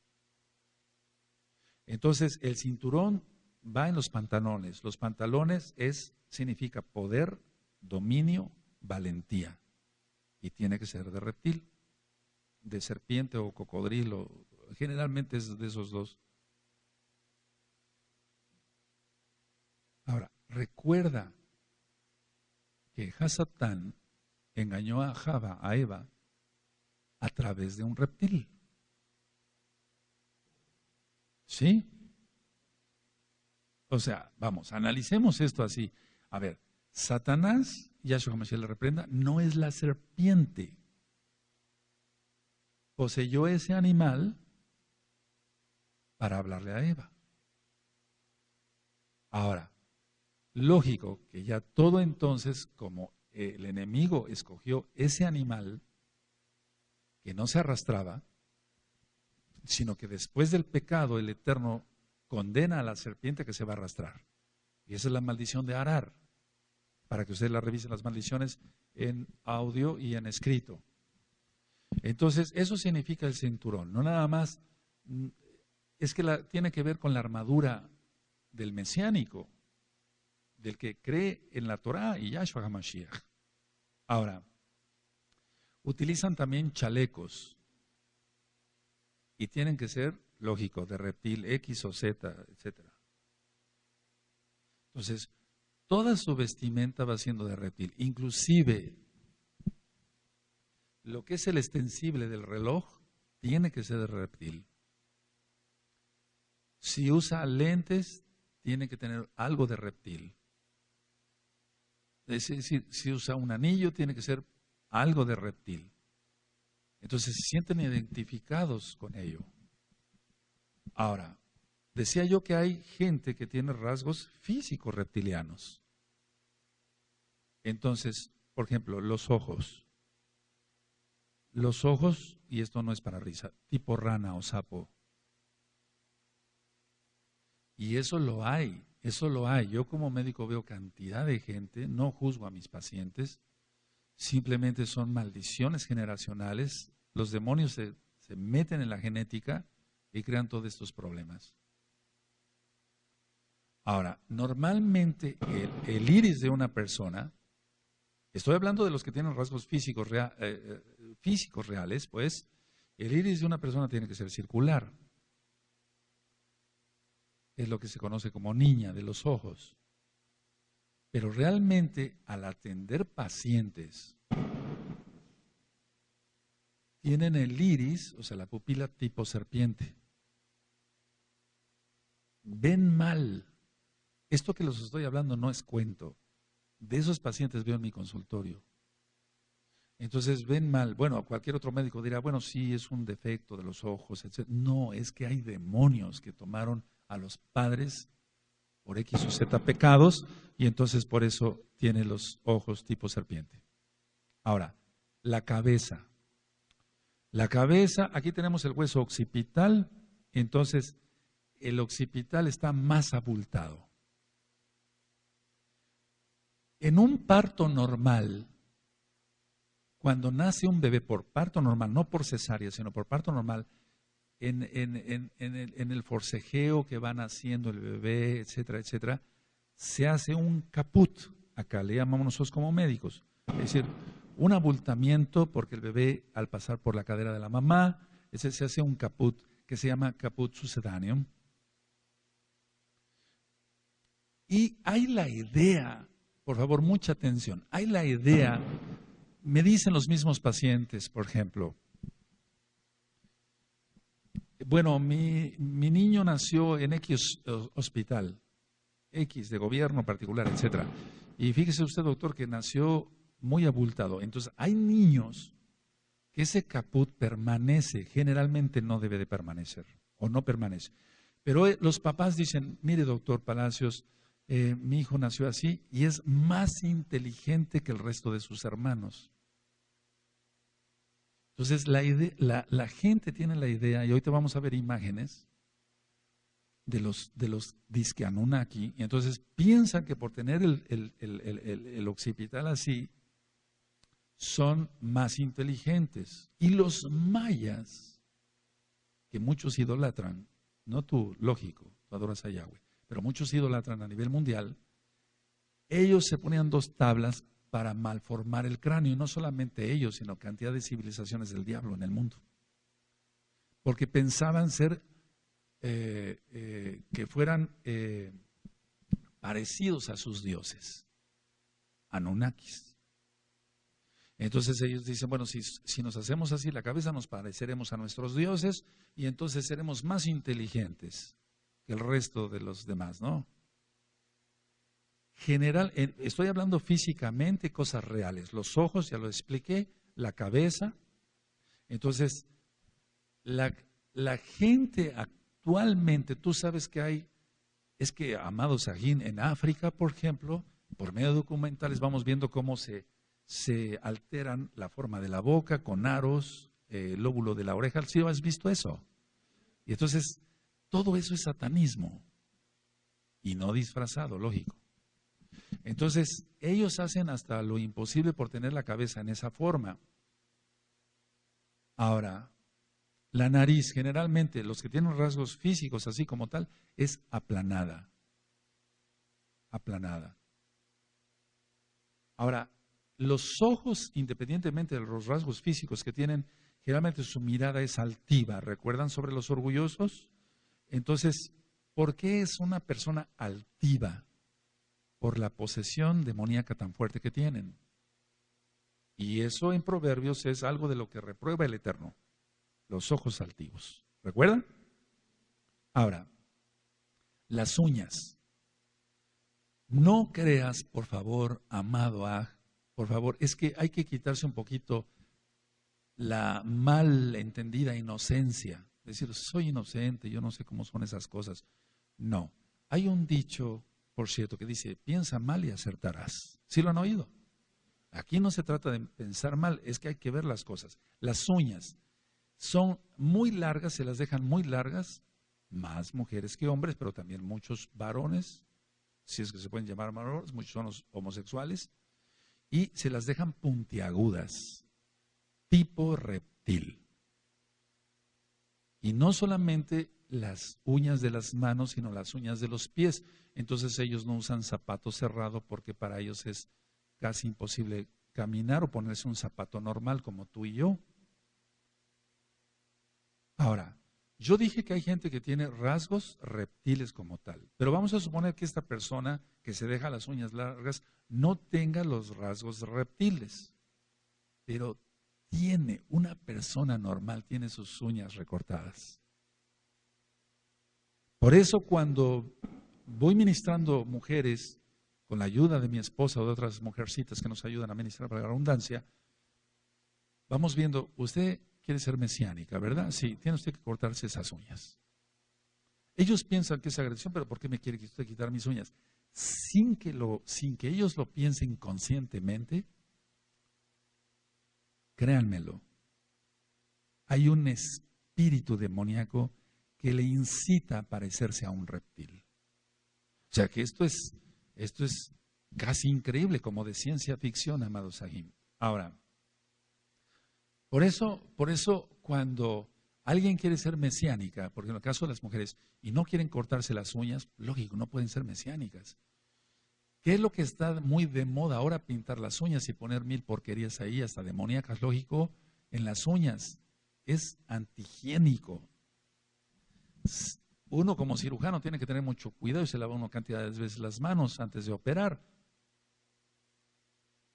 Entonces, el cinturón va en los pantalones. Los pantalones significa poder, dominio, valentía. Y tiene que ser de reptil, de serpiente o cocodrilo. Generalmente es de esos dos. Ahora, recuerda que Hasatán engañó a Java, a Eva, a través de un reptil. ¿Sí? O sea, vamos, analicemos esto así. A ver, Satanás, Yahshua HaMashiach le reprenda, no es la serpiente. Poseyó ese animal para hablarle a Eva. Ahora, lógico que ya todo entonces, como el enemigo escogió ese animal que no se arrastraba, sino que después del pecado el Eterno condena a la serpiente que se va a arrastrar. Y esa es la maldición de Arar, para que ustedes la revisen las maldiciones en audio y en escrito. Entonces, eso significa el cinturón, no nada más, es que tiene que ver con la armadura del mesiánico, del que cree en la Torá y Yahshua HaMashiach. Ahora, utilizan también chalecos y tienen que ser, lógico, de reptil X o Z, etc. Entonces, toda su vestimenta va siendo de reptil, inclusive lo que es el extensible del reloj tiene que ser de reptil. Si usa lentes, tiene que tener algo de reptil. Es decir, si usa un anillo, tiene que ser algo de reptil. Entonces se sienten identificados con ello. Ahora, decía yo que hay gente que tiene rasgos físicos reptilianos. Entonces, por ejemplo, los ojos. Los ojos, y esto no es para risa, tipo rana o sapo. Y eso lo hay, eso lo hay. Yo como médico veo cantidad de gente, no juzgo a mis pacientes, simplemente son maldiciones generacionales. Los demonios se meten en la genética y crean todos estos problemas. Ahora, normalmente el iris de una persona, estoy hablando de los que tienen rasgos físicos reales, pues el iris de una persona tiene que ser circular. Es lo que se conoce como niña de los ojos. Pero realmente al atender pacientes, tienen el iris, o sea, la pupila tipo serpiente. Ven mal. Esto que les estoy hablando no es cuento. De esos pacientes veo en mi consultorio. Entonces ven mal. Bueno, cualquier otro médico dirá, bueno, sí, es un defecto de los ojos, etc. No, es que hay demonios que tomaron a los padres por X o Z pecados y entonces por eso tiene los ojos tipo serpiente. Ahora, la cabeza. La cabeza, aquí tenemos el hueso occipital, entonces el occipital está más abultado. En un parto normal, cuando nace un bebé por parto normal, no por cesárea, sino por parto normal, en el forcejeo que van haciendo el bebé, etcétera, etcétera, se hace un caput. Acá le llamamos nosotros como médicos. Es decir, un abultamiento porque el bebé al pasar por la cadera de la mamá, ese se hace un caput que se llama caput succedaneum. Y hay la idea, por favor, mucha atención, hay la idea, me dicen los mismos pacientes, por ejemplo, bueno, mi niño nació en X hospital, X de gobierno particular, etcétera. Y fíjese usted, doctor, que nació muy abultado. Entonces, hay niños que ese caput permanece, generalmente no debe de permanecer, o no permanece. Pero los papás dicen, mire, doctor Palacios, mi hijo nació así y es más inteligente que el resto de sus hermanos. Entonces, la gente tiene la idea, y hoy te vamos a ver imágenes de los disque Anunnaki, y entonces piensan que por tener el occipital así, son más inteligentes. Y los mayas, que muchos idolatran, no tú, lógico, tú adoras a Yahweh, pero muchos idolatran a nivel mundial, ellos se ponían 2 tablas para malformar el cráneo, y no solamente ellos, sino cantidad de civilizaciones del diablo en el mundo. Porque pensaban ser, que fueran parecidos a sus dioses, Anunnakis. Entonces ellos dicen, bueno, si nos hacemos así la cabeza, nos pareceremos a nuestros dioses y entonces seremos más inteligentes que el resto de los demás, ¿no? Estoy hablando físicamente, cosas reales. Los ojos, ya lo expliqué, la cabeza. Entonces, la gente actualmente, tú sabes que es que, amado Sahin, en África, por ejemplo, por medio de documentales vamos viendo cómo se alteran la forma de la boca con aros, el lóbulo de la oreja. ¿Sí has visto eso? Y entonces, todo eso es satanismo. Y no disfrazado, lógico. Entonces, ellos hacen hasta lo imposible por tener la cabeza en esa forma. Ahora, la nariz, generalmente, los que tienen rasgos físicos así como tal, es aplanada. Aplanada. Ahora, los ojos, independientemente de los rasgos físicos que tienen, generalmente su mirada es altiva. ¿Recuerdan sobre los orgullosos? Entonces, ¿por qué es una persona altiva? Por la posesión demoníaca tan fuerte que tienen. Y eso en Proverbios es algo de lo que reprueba el Eterno. Los ojos altivos. ¿Recuerdan? Ahora, las uñas. No creas, por favor, amado por favor, es que hay que quitarse un poquito la mal entendida inocencia. Decir, soy inocente, yo no sé cómo son esas cosas. No. Hay un dicho, por cierto, que dice, piensa mal y acertarás. ¿Sí lo han oído? Aquí no se trata de pensar mal, es que hay que ver las cosas. Las uñas son muy largas, se las dejan muy largas, más mujeres que hombres, pero también muchos varones, si es que se pueden llamar varones, muchos son los homosexuales, y se las dejan puntiagudas, tipo reptil. Y no solamente las uñas de las manos, sino las uñas de los pies. Entonces ellos no usan zapato cerrado porque para ellos es casi imposible caminar o ponerse un zapato normal como tú y yo. Ahora, yo dije que hay gente que tiene rasgos reptiles como tal, pero vamos a suponer que esta persona que se deja las uñas largas no tenga los rasgos reptiles, pero una persona normal tiene sus uñas recortadas. Por eso cuando voy ministrando mujeres, con la ayuda de mi esposa o de otras mujercitas que nos ayudan a ministrar para la redundancia, vamos viendo, usted quiere ser mesiánica, ¿verdad? Sí, tiene usted que cortarse esas uñas. Ellos piensan que es agresión, pero ¿por qué me quiere usted quitar mis uñas? Sin que ellos lo piensen conscientemente, créanmelo, hay un espíritu demoníaco que le incita a parecerse a un reptil. O sea que esto es casi increíble, como de ciencia ficción, amado Sahim. Ahora, por eso cuando alguien quiere ser mesiánica, porque en el caso de las mujeres, y no quieren cortarse las uñas, lógico, no pueden ser mesiánicas. ¿Qué es lo que está muy de moda ahora? Pintar las uñas y poner mil porquerías ahí, hasta demoníacas, lógico, en las uñas. Es antihigiénico. Uno como cirujano tiene que tener mucho cuidado y se lava una cantidad de veces las manos antes de operar.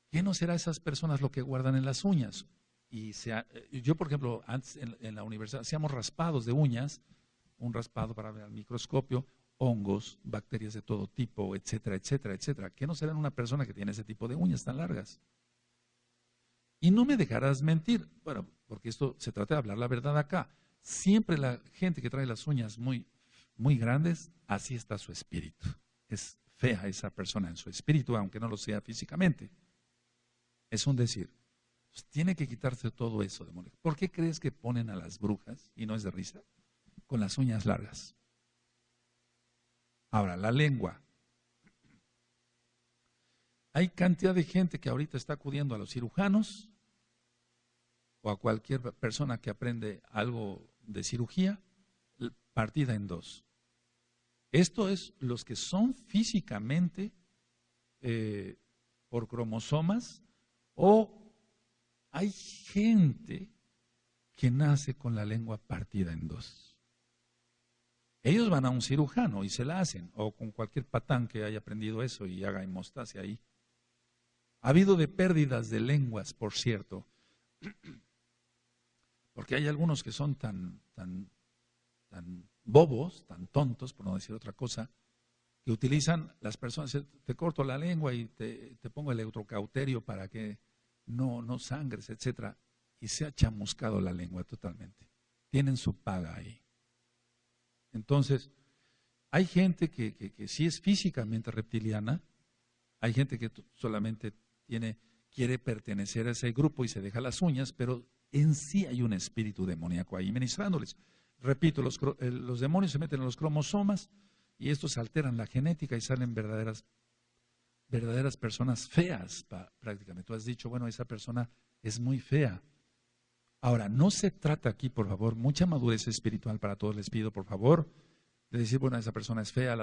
¿Qué no será esas personas lo que guardan en las uñas? Yo, por ejemplo, antes en la universidad hacíamos raspados de uñas, un raspado para ver al microscopio, hongos, bacterias de todo tipo, etcétera, etcétera, etcétera. ¿Qué no será en una persona que tiene ese tipo de uñas tan largas? Y no me dejarás mentir, bueno, porque esto se trata de hablar la verdad acá. Siempre la gente que trae las uñas muy, muy grandes, así está su espíritu. Es fea esa persona en su espíritu, aunque no lo sea físicamente. Es un decir. Pues tiene que quitarse todo eso, demonio. ¿Por qué crees que ponen a las brujas, y no es de risa, con las uñas largas? Ahora, la lengua. Hay cantidad de gente que ahorita está acudiendo a los cirujanos o a cualquier persona que aprende algo de cirugía, partida en dos. Esto es los que son físicamente por cromosomas, o hay gente que nace con la lengua partida en dos. Ellos van a un cirujano y se la hacen, o con cualquier patán que haya aprendido eso y haga hemostasia ahí. Ha habido de pérdidas de lenguas, por cierto, porque hay algunos que son tan bobos, tan tontos, por no decir otra cosa, que utilizan las personas, te corto la lengua y te pongo el electrocauterio para que no sangres, etcétera, y se ha chamuscado la lengua totalmente. Tienen su paga ahí. Entonces, hay gente que sí es físicamente reptiliana, hay gente que solamente quiere pertenecer a ese grupo y se deja las uñas, pero en sí hay un espíritu demoníaco ahí ministrándoles. Repito, los demonios se meten en los cromosomas y estos alteran la genética y salen verdaderas personas feas prácticamente. Tú has dicho, bueno, esa persona es muy fea. Ahora, no se trata aquí, por favor, mucha madurez espiritual para todos, les pido, por favor, de decir, bueno, esa persona es fea,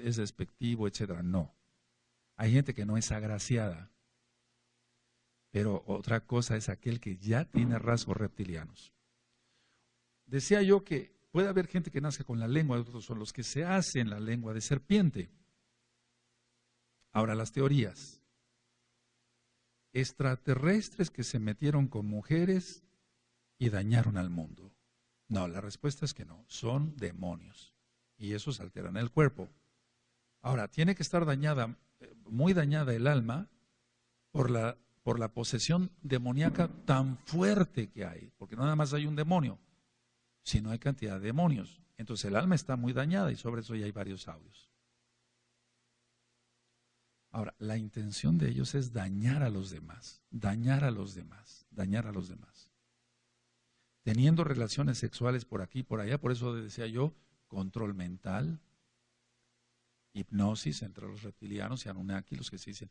es despectivo, etcétera. No. Hay gente que no es agraciada. Pero otra cosa es aquel que ya tiene rasgos reptilianos. Decía yo que puede haber gente que nace con la lengua, otros son los que se hacen la lengua de serpiente. Ahora, las teorías. Extraterrestres que se metieron con mujeres y dañaron al mundo. No, la respuesta es que no, son demonios. Y esos alteran el cuerpo. Ahora, tiene que estar muy dañada el alma por la posesión demoníaca tan fuerte que hay, porque no nada más hay un demonio, sino hay cantidad de demonios. Entonces el alma está muy dañada y sobre eso ya hay varios audios. Ahora, la intención de ellos es dañar a los demás, dañar a los demás, dañar a los demás. Teniendo relaciones sexuales por aquí y por allá, por eso decía yo, control mental, hipnosis entre los reptilianos y Anunnaki, los que se dicen,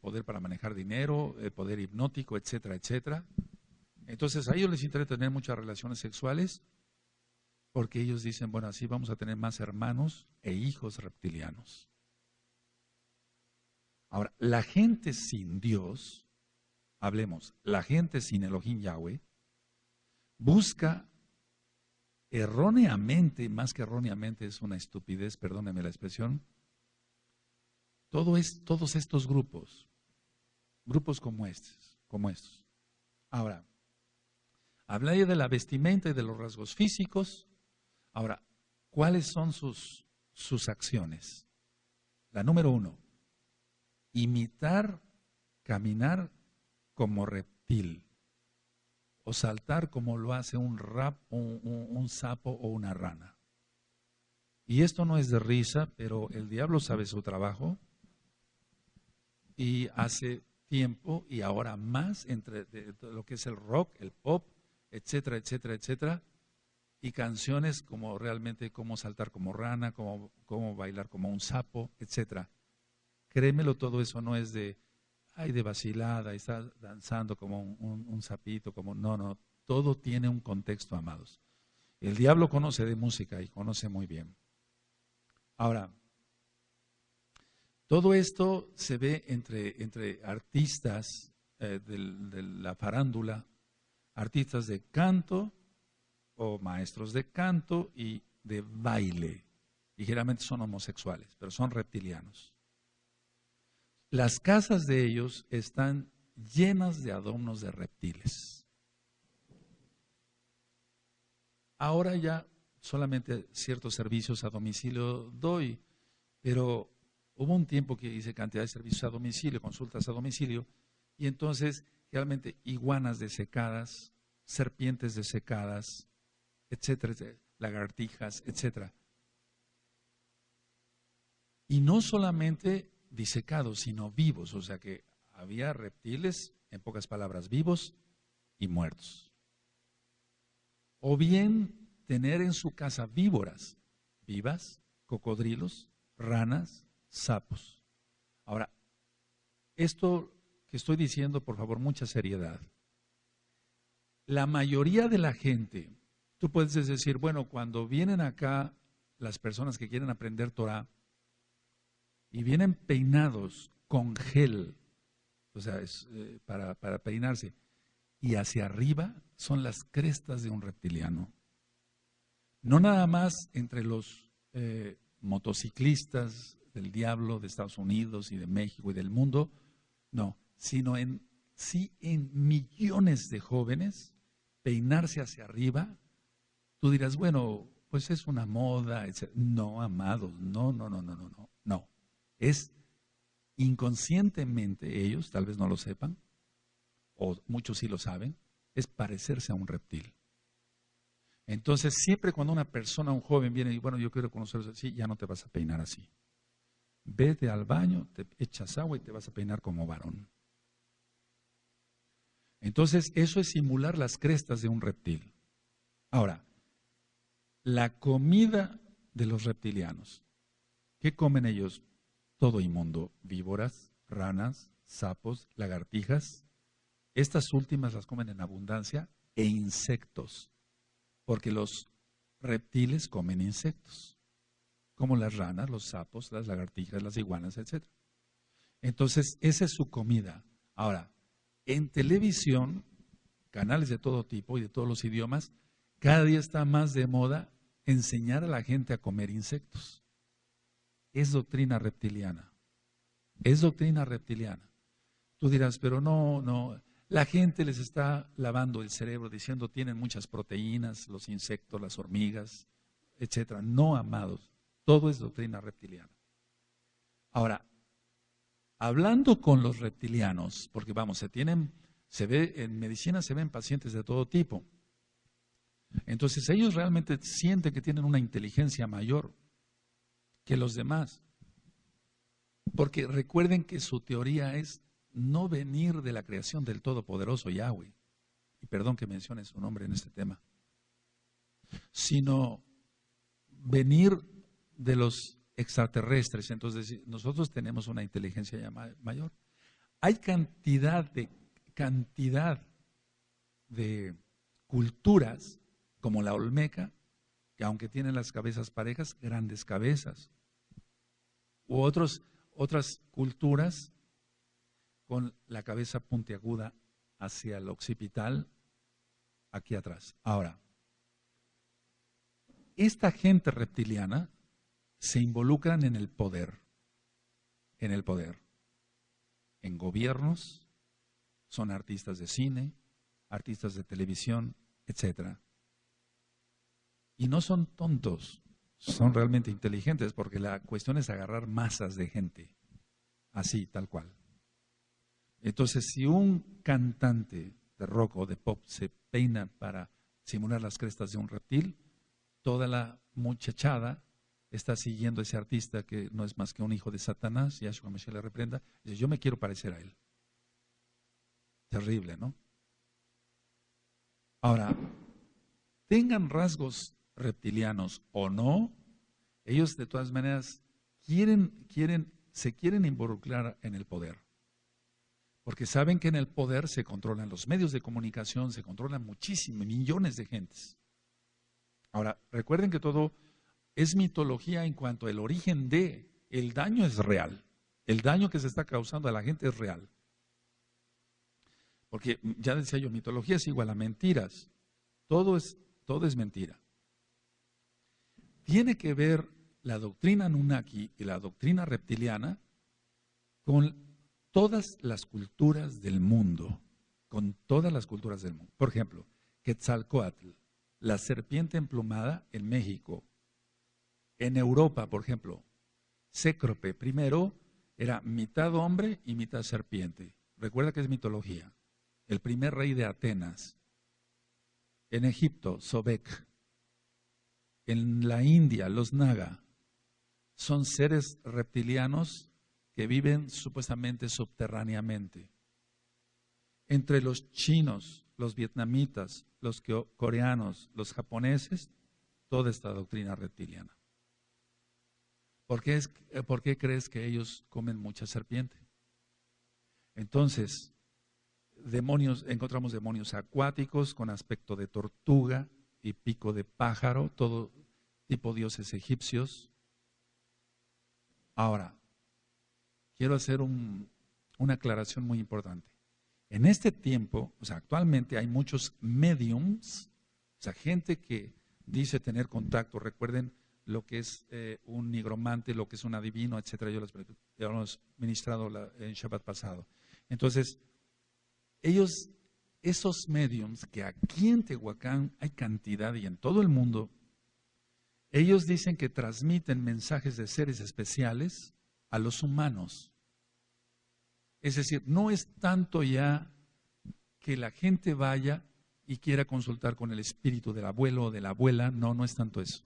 poder para manejar dinero, poder hipnótico, etcétera, etcétera. Entonces a ellos les interesa tener muchas relaciones sexuales porque ellos dicen, bueno, así vamos a tener más hermanos e hijos reptilianos. Ahora, la gente sin Dios, hablemos, la gente sin Elohim Yahweh, busca erróneamente, más que erróneamente es una estupidez, perdónenme la expresión, todos estos grupos como estos. Ahora, hablé de la vestimenta y de los rasgos físicos. Ahora, ¿cuáles son sus acciones? La número 1, imitar, caminar como reptil o saltar como lo hace un sapo o una rana. Y esto no es de risa, pero el diablo sabe su trabajo. Y hace tiempo y ahora más entre lo que es el rock, el pop, etcétera, etcétera, etcétera, y canciones como realmente cómo saltar como rana, cómo bailar como un sapo, etcétera. Créemelo, todo eso no es de vacilada, está danzando como un sapito, no, todo tiene un contexto, amados. El diablo conoce de música y conoce muy bien. Ahora, todo esto se ve entre artistas de la farándula, artistas de canto o maestros de canto y de baile. Ligeramente son homosexuales, pero son reptilianos. Las casas de ellos están llenas de adornos de reptiles. Ahora ya solamente ciertos servicios a domicilio doy, pero hubo un tiempo que hice cantidad de servicios a domicilio, consultas a domicilio, y entonces realmente iguanas desecadas, serpientes desecadas, etcétera, etcétera, lagartijas, etcétera. Y no solamente disecados, sino vivos, o sea que había reptiles, en pocas palabras, vivos y muertos. O bien tener en su casa víboras vivas, cocodrilos, ranas, sapos. Ahora, esto que estoy diciendo, por favor, mucha seriedad. La mayoría de la gente, tú puedes decir, bueno, cuando vienen acá las personas que quieren aprender Torah y vienen peinados con gel, o sea, es para peinarse, y hacia arriba son las crestas de un reptiliano. No nada más entre los motociclistas del diablo de Estados Unidos y de México y del mundo, no, sino en millones de jóvenes peinarse hacia arriba. Tú dirás, bueno, pues es una moda, etc. No, amados, no. Es inconscientemente ellos, tal vez no lo sepan, o muchos sí lo saben, es parecerse a un reptil. Entonces, siempre cuando una persona, un joven viene y bueno, yo quiero conocerlos así, ya no te vas a peinar así. Vete al baño, te echas agua y te vas a peinar como varón. Entonces, eso es simular las crestas de un reptil. Ahora, la comida de los reptilianos. ¿Qué comen ellos? Todo inmundo, víboras, ranas, sapos, lagartijas. Estas últimas las comen en abundancia e insectos, porque los reptiles comen insectos, como las ranas, los sapos, las lagartijas, las iguanas, etc. Entonces, esa es su comida. Ahora, en televisión, canales de todo tipo y de todos los idiomas, cada día está más de moda enseñar a la gente a comer insectos. Es doctrina reptiliana. Es doctrina reptiliana. Tú dirás, pero no. La gente les está lavando el cerebro diciendo tienen muchas proteínas, los insectos, las hormigas, etcétera. No, amados. Todo es doctrina reptiliana. Ahora, hablando con los reptilianos, porque vamos, se ve en medicina se ven pacientes de todo tipo. Entonces ellos realmente sienten que tienen una inteligencia mayor que los demás. Porque recuerden que su teoría es no venir de la creación del Todopoderoso Yahweh, y perdón que mencione su nombre en este tema, sino venir de los extraterrestres. Entonces nosotros tenemos una inteligencia ya mayor. Hay cantidad de culturas como la olmeca, que aunque tienen las cabezas parejas, grandes cabezas, u otras culturas con la cabeza puntiaguda hacia el occipital, aquí atrás. Ahora, esta gente reptiliana se involucran en el poder, en gobiernos, son artistas de cine, artistas de televisión, etcétera. Y no son tontos, son realmente inteligentes, porque la cuestión es agarrar masas de gente, así, tal cual. Entonces, si un cantante de rock o de pop se peina para simular las crestas de un reptil, toda la muchachada está siguiendo a ese artista que no es más que un hijo de Satanás, y Yahshua Mashiach le reprenda, y dice, yo me quiero parecer a él. Terrible, ¿no? Ahora, tengan rasgos reptilianos o no, ellos de todas maneras se quieren involucrar en el poder. Porque saben que en el poder se controlan los medios de comunicación, se controlan muchísimos, millones de gentes. Ahora, recuerden que todo es mitología en cuanto al origen de, el daño es real. El daño que se está causando a la gente es real. Porque ya decía yo, mitología es igual a mentiras. Todo es mentira. Tiene que ver la doctrina Anunnaki y la doctrina reptiliana con todas las culturas del mundo. Con todas las culturas del mundo. Por ejemplo, Quetzalcóatl, la serpiente emplumada en México. En Europa, por ejemplo, Cécrope primero era mitad hombre y mitad serpiente. Recuerda que es mitología. El primer rey de Atenas. En Egipto, Sobek. En la India, los Naga. Son seres reptilianos que viven supuestamente subterráneamente. Entre los chinos, los vietnamitas, los coreanos, los japoneses, toda esta doctrina reptiliana. ¿Por qué crees que ellos comen mucha serpiente? Entonces, encontramos demonios acuáticos con aspecto de tortuga y pico de pájaro, todo tipo de dioses egipcios. Ahora, quiero hacer una aclaración muy importante. En este tiempo, o sea, actualmente hay muchos mediums, o sea, gente que dice tener contacto. Recuerden lo que es un nigromante, lo que es un adivino, etcétera. Yo les hemos ministrado en Shabbat pasado. Entonces, esos mediums que aquí en Tehuacán hay cantidad y en todo el mundo, ellos dicen que transmiten mensajes de seres especiales a los humanos. Es decir, no es tanto ya que la gente vaya y quiera consultar con el espíritu del abuelo o de la abuela, no es tanto eso.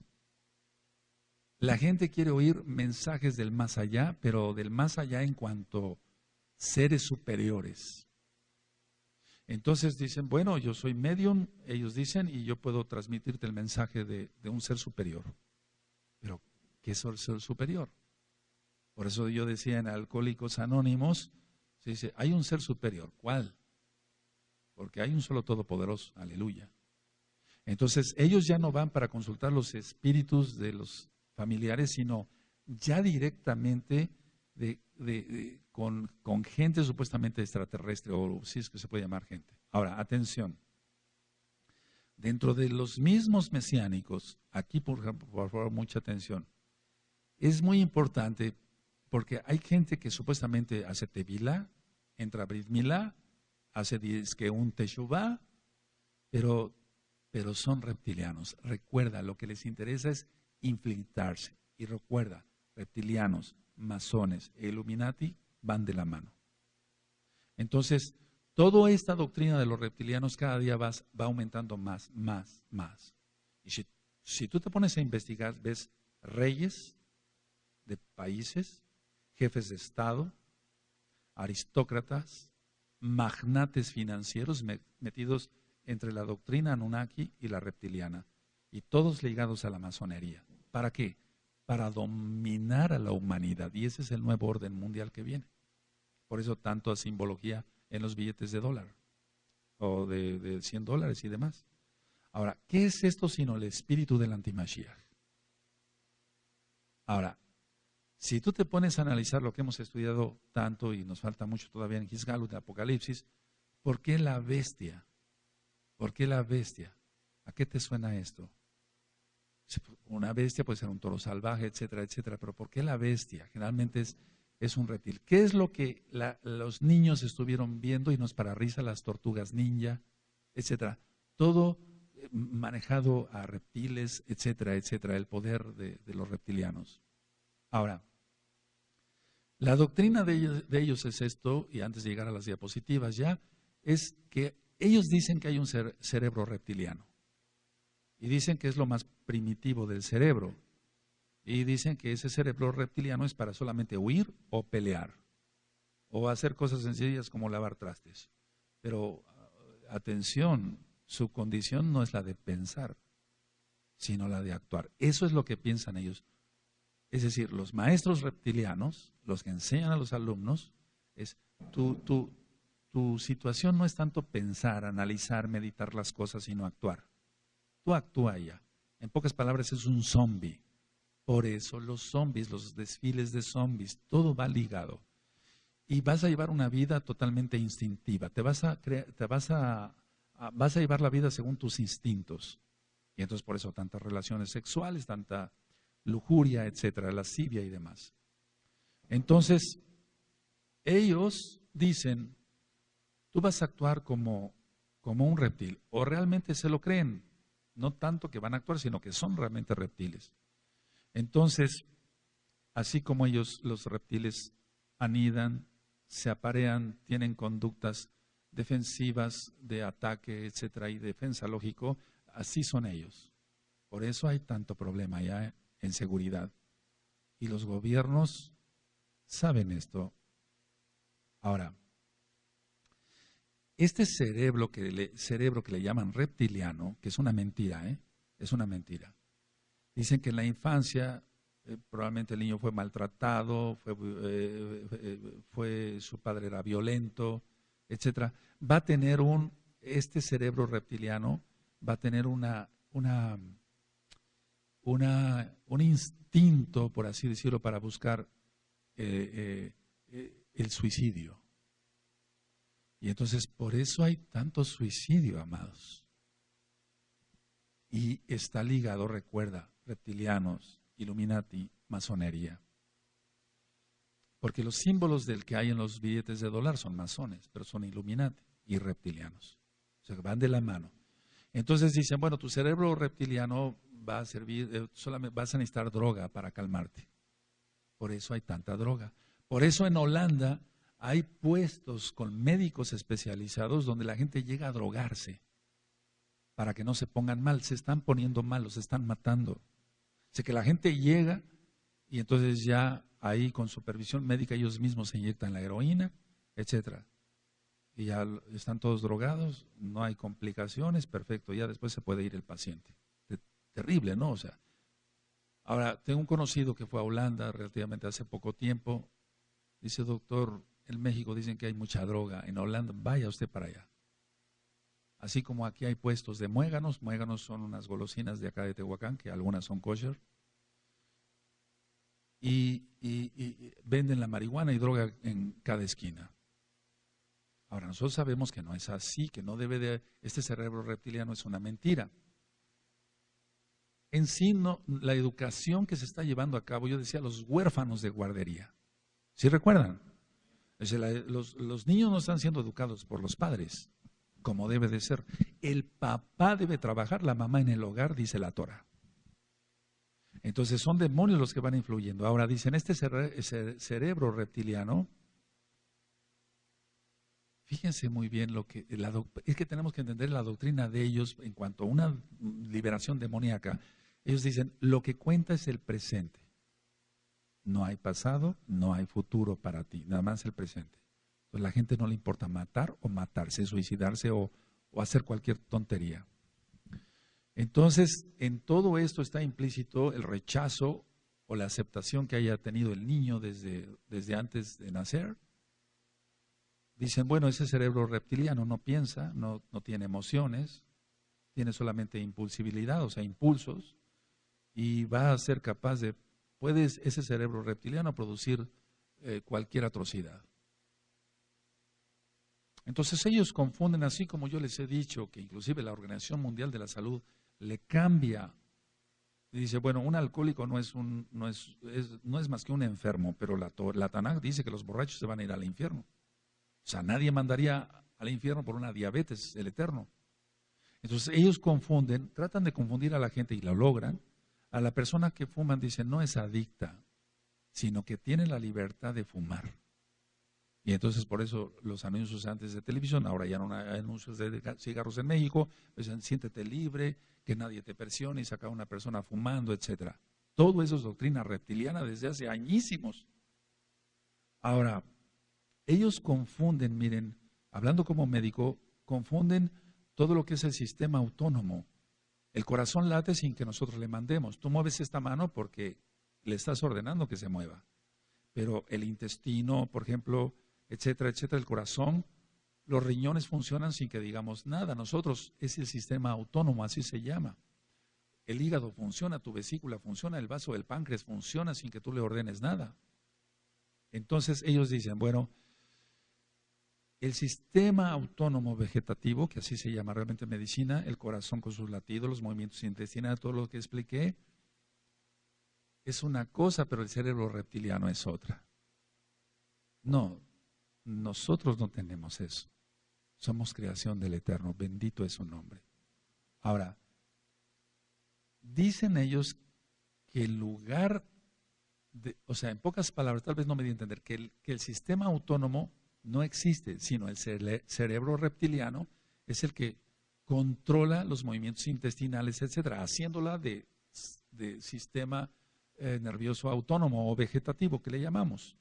La gente quiere oír mensajes del más allá, pero del más allá en cuanto seres superiores. Entonces dicen, bueno, yo soy medium, ellos dicen, y yo puedo transmitirte el mensaje de un ser superior. Pero, ¿qué es el ser superior? Por eso yo decía en Alcohólicos Anónimos, se dice, hay un ser superior. ¿Cuál? Porque hay un solo todopoderoso, aleluya. Entonces, ellos ya no van para consultar los espíritus de los familiares, sino ya directamente con gente supuestamente extraterrestre, o si es que se puede llamar gente. Ahora, atención. Dentro de los mismos mesiánicos, aquí por favor, mucha atención. Es muy importante porque hay gente que supuestamente hace tevilá, entra a Brit Milá, hace un teshuvá, pero son reptilianos. Recuerda, lo que les interesa es infiltrarse. Y recuerda, reptilianos, masones e Illuminati van de la mano. Entonces, toda esta doctrina de los reptilianos cada día va aumentando más. Y si tú te pones a investigar, ves reyes de países, jefes de Estado, aristócratas, magnates financieros metidos entre la doctrina Anunnaki y la reptiliana, y todos ligados a la masonería. ¿Para qué? Para dominar a la humanidad, y ese es el nuevo orden mundial que viene. Por eso tanta simbología en los billetes de dólar, o de $100 y demás. Ahora, ¿qué es esto sino el espíritu del antimashiach? Ahora, si tú te pones a analizar lo que hemos estudiado tanto, y nos falta mucho todavía en Gizgalut, en Apocalipsis, ¿por qué la bestia? ¿Por qué la bestia? ¿A qué te suena esto? Una bestia puede ser un toro salvaje, etcétera, etcétera, pero ¿por qué la bestia? Generalmente es un reptil. ¿Qué es lo que los niños estuvieron viendo? Y no es para risa, las tortugas ninja, etcétera. Todo manejado a reptiles, etcétera, etcétera, el poder de los reptilianos. Ahora, la doctrina de ellos es esto, y antes de llegar a las diapositivas ya, es que ellos dicen que hay un cerebro reptiliano. Y dicen que es lo más primitivo del cerebro. Y dicen que ese cerebro reptiliano es para solamente huir o pelear. O hacer cosas sencillas como lavar trastes. Pero, atención, su condición no es la de pensar. sino la de actuar. Eso es lo que piensan ellos. Es decir, los maestros reptilianos, los que enseñan a los alumnos, es tu situación no es tanto pensar, analizar, meditar las cosas, sino actuar. Tú actúa ya. En pocas palabras, es un zombie. Por eso los zombies, los desfiles de zombies, todo va ligado. Y vas a llevar una vida totalmente instintiva. Vas a llevar la vida según tus instintos. Y entonces por eso tantas relaciones sexuales, tanta lujuria, etcétera, lascivia y demás. Entonces, ellos dicen, tú vas a actuar como un reptil, o realmente se lo creen, no tanto que van a actuar, sino que son realmente reptiles. Entonces, así como ellos, los reptiles, anidan, se aparean, tienen conductas defensivas de ataque, etcétera, y defensa lógico, así son ellos. Por eso hay tanto problema ya en seguridad. Y los gobiernos saben esto. Ahora, este cerebro que le llaman reptiliano, que es una mentira, es una mentira. Dicen que en la infancia probablemente el niño fue maltratado, su padre era violento, etcétera. Va a tener este cerebro reptiliano va a tener un instinto, por así decirlo, para buscar el suicidio. Y entonces por eso hay tanto suicidio, amados. Y está ligado, recuerda, reptilianos, Illuminati, masonería. Porque los símbolos del que hay en los billetes de dólar son masones, pero son Illuminati y reptilianos. O sea, van de la mano. Entonces dicen, bueno, tu cerebro reptiliano va a servir, solamente vas a necesitar droga para calmarte. Por eso hay tanta droga. Por eso en Holanda hay puestos con médicos especializados donde la gente llega a drogarse para que no se pongan mal. Se están poniendo mal, los están matando. O sea que la gente llega y entonces ya ahí con supervisión médica ellos mismos se inyectan la heroína, etcétera. Y ya están todos drogados, no hay complicaciones, perfecto, ya después se puede ir el paciente. Terrible, ¿no? O sea, ahora, tengo un conocido que fue a Holanda relativamente hace poco tiempo, dice, doctor, en México dicen que hay mucha droga, en Holanda, vaya usted para allá. Así como aquí hay puestos de muéganos son unas golosinas de acá de Tehuacán, que algunas son kosher, y venden la marihuana y droga en cada esquina. Ahora, nosotros sabemos que no es así, que no este cerebro reptiliano es una mentira. En sí, la educación que se está llevando a cabo, yo decía, los huérfanos de guardería. ¿Sí recuerdan? Es decir, los niños no están siendo educados por los padres, como debe de ser. El papá debe trabajar, la mamá en el hogar, dice la Torah. Entonces son demonios los que van influyendo. Ahora dicen, este cerebro reptiliano, fíjense muy bien es que tenemos que entender la doctrina de ellos en cuanto a una liberación demoníaca. Ellos dicen, lo que cuenta es el presente. No hay pasado, no hay futuro para ti, nada más el presente. Entonces la gente no le importa matar o matarse, suicidarse o hacer cualquier tontería. Entonces, en todo esto está implícito el rechazo o la aceptación que haya tenido el niño desde antes de nacer. Dicen, bueno, ese cerebro reptiliano no piensa, no tiene emociones, tiene solamente impulsibilidad, o sea, impulsos, y va a ser capaz puede ese cerebro reptiliano producir cualquier atrocidad. Entonces ellos confunden, así como yo les he dicho, que inclusive la Organización Mundial de la Salud le cambia, y dice, bueno, un alcohólico no es más que un enfermo, pero la Tanaj dice que los borrachos se van a ir al infierno. O sea, nadie mandaría al infierno por una diabetes, el eterno. Entonces ellos tratan de confundir a la gente y lo logran. A la persona que fuman dicen, no es adicta, sino que tiene la libertad de fumar. Y entonces por eso los anuncios antes de televisión, ahora ya no hay anuncios de cigarros en México, dicen, siéntete libre, que nadie te presione y saca a una persona fumando, etcétera. Todo eso es doctrina reptiliana desde hace añísimos. Ahora, ellos confunden, miren, hablando como médico, confunden todo lo que es el sistema autónomo El corazón late sin que nosotros le mandemos. Tú mueves esta mano porque le estás ordenando que se mueva. Pero el intestino, por ejemplo, etcétera, etcétera, el corazón, los riñones funcionan sin que digamos nada. Nosotros es el sistema autónomo, así se llama. El hígado funciona, tu vesícula funciona, el vaso del páncreas funciona sin que tú le ordenes nada. Entonces ellos dicen, bueno, el sistema autónomo vegetativo, que así se llama realmente en medicina, el corazón con sus latidos, los movimientos intestinales, todo lo que expliqué, es una cosa, pero el cerebro reptiliano es otra. No, nosotros no tenemos eso. Somos creación del Eterno, bendito es su nombre. Ahora, dicen ellos que el lugar, o sea, en pocas palabras, tal vez no me di a entender, que el sistema autónomo no existe, sino el cerebro reptiliano es el que controla los movimientos intestinales, etcétera, haciéndola de sistema nervioso autónomo o vegetativo, que le llamamos.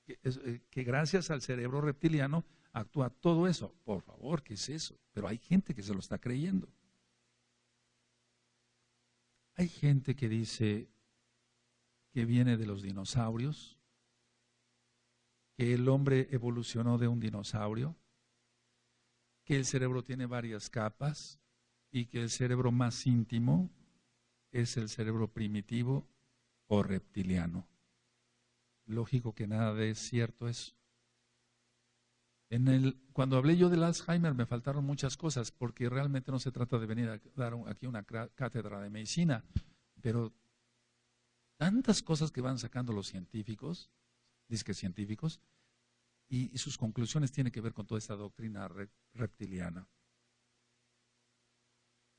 Que gracias al cerebro reptiliano actúa todo eso. Por favor, ¿qué es eso? Pero hay gente que se lo está creyendo. Hay gente que dice que viene de los dinosaurios, que el hombre evolucionó de un dinosaurio, que el cerebro tiene varias capas y que el cerebro más íntimo es el cerebro primitivo o reptiliano. Lógico que nada de es cierto eso. Cuando hablé yo del Alzheimer me faltaron muchas cosas, porque realmente no se trata de venir a dar aquí una cátedra de medicina, pero tantas cosas que van sacando los científicos, disque científicos, y sus conclusiones tienen que ver con toda esta doctrina reptiliana.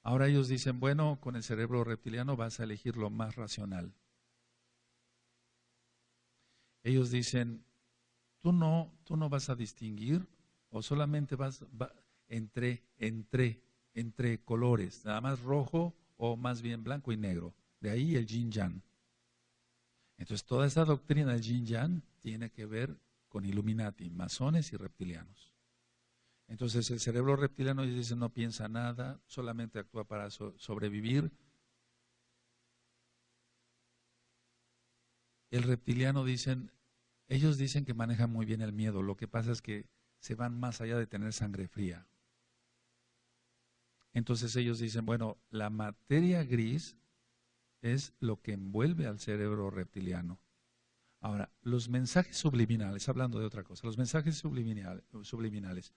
Ahora ellos dicen, bueno, con el cerebro reptiliano vas a elegir lo más racional. Ellos dicen, tú no vas a distinguir o solamente vas entre colores, nada más rojo o más bien blanco y negro. De ahí el yin yang. Entonces toda esa doctrina del yin yang tiene que ver con Illuminati, masones y reptilianos. Entonces el cerebro reptiliano dice no piensa nada, solamente actúa para sobrevivir. El reptiliano ellos dicen que manejan muy bien el miedo, lo que pasa es que se van más allá de tener sangre fría. Entonces ellos dicen, bueno, la materia gris es lo que envuelve al cerebro reptiliano. Ahora, los mensajes subliminales, hablando de otra cosa, los mensajes subliminales.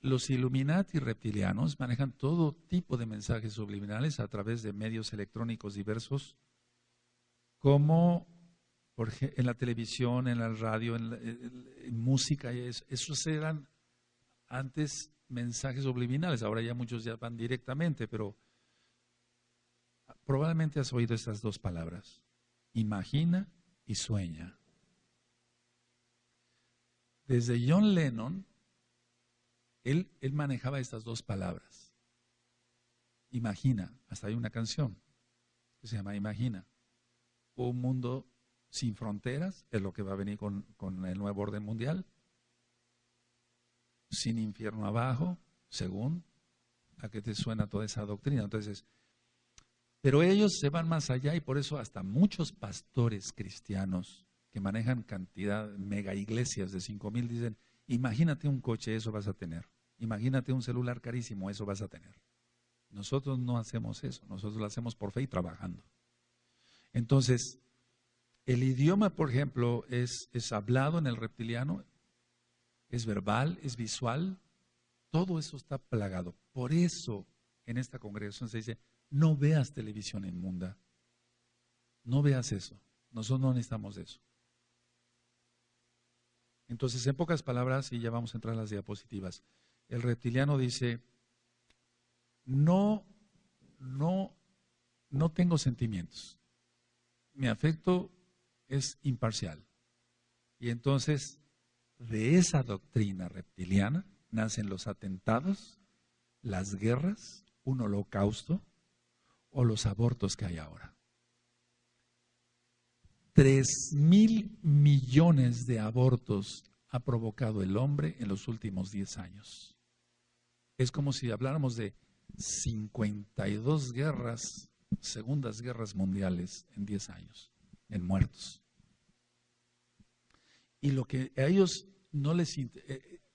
Los Illuminati reptilianos manejan todo tipo de mensajes subliminales a través de medios electrónicos diversos, como en la televisión, en la radio, en música. Esos eran antes mensajes subliminales, ahora ya muchos ya van directamente, pero probablemente has oído estas dos palabras, imagina y sueña. Desde John Lennon, él manejaba estas dos palabras. Imagina, hasta hay una canción que se llama Imagina. Un mundo sin fronteras, es lo que va a venir con el nuevo orden mundial. Sin infierno abajo, según a qué te suena toda esa doctrina. Entonces, pero ellos se van más allá y por eso hasta muchos pastores cristianos que manejan cantidad, mega iglesias de 5,000 dicen, imagínate un coche, eso vas a tener. Imagínate un celular carísimo, eso vas a tener. Nosotros no hacemos eso, nosotros lo hacemos por fe y trabajando. Entonces, el idioma, por ejemplo, es hablado en el reptiliano, es verbal, es visual, todo eso está plagado. Por eso, en esta congregación se dice, no veas televisión inmunda, no veas eso, nosotros no necesitamos eso. Entonces, en pocas palabras, y ya vamos a entrar a las diapositivas, el reptiliano dice, no tengo sentimientos, mi afecto es imparcial. Y entonces, de esa doctrina reptiliana nacen los atentados, las guerras, un holocausto o los abortos que hay ahora. 3,000 millones de abortos ha provocado el hombre en los últimos 10 años. Es como si habláramos de 52 guerras, segundas guerras mundiales en 10 años, en muertos. Y lo que a ellos no les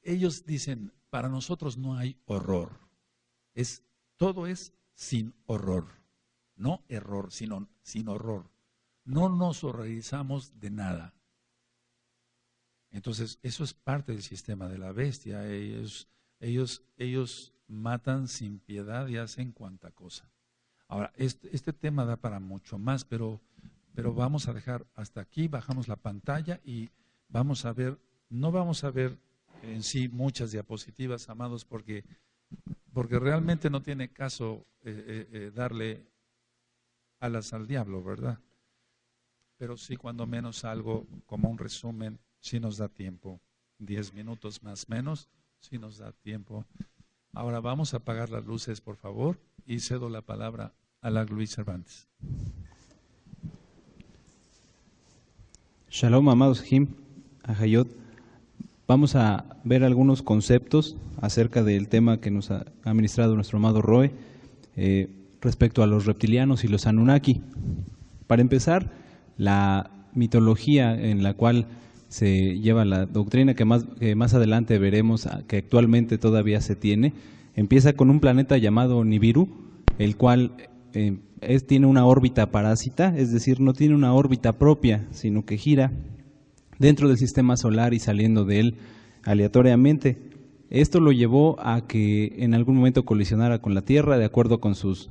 ellos dicen, para nosotros no hay horror. Todo es sin horror. No error, sino sin horror. No nos horrorizamos de nada. Entonces, eso es parte del sistema de la bestia. Ellos matan sin piedad y hacen cuanta cosa. Ahora, este tema da para mucho más, pero vamos a dejar hasta aquí, bajamos la pantalla y vamos a ver, no vamos a ver en sí muchas diapositivas, amados, porque realmente no tiene caso darle alas al diablo, ¿verdad? Pero sí, cuando menos algo como un resumen, sí nos da tiempo. 10 minutos más menos, sí nos da tiempo. Ahora vamos a apagar las luces, por favor, y cedo la palabra a la Luis Cervantes. Shalom, amados Jim, Ahayot. Vamos a ver algunos conceptos acerca del tema que nos ha ministrado nuestro amado Roe respecto a los reptilianos y los Anunnaki. Para empezar, la mitología en la cual se lleva la doctrina que más adelante veremos que actualmente todavía se tiene, empieza con un planeta llamado Nibiru, el cual tiene una órbita parásita, es decir, no tiene una órbita propia, sino que gira dentro del sistema solar y saliendo de él aleatoriamente. Esto lo llevó a que en algún momento colisionara con la Tierra, de acuerdo con sus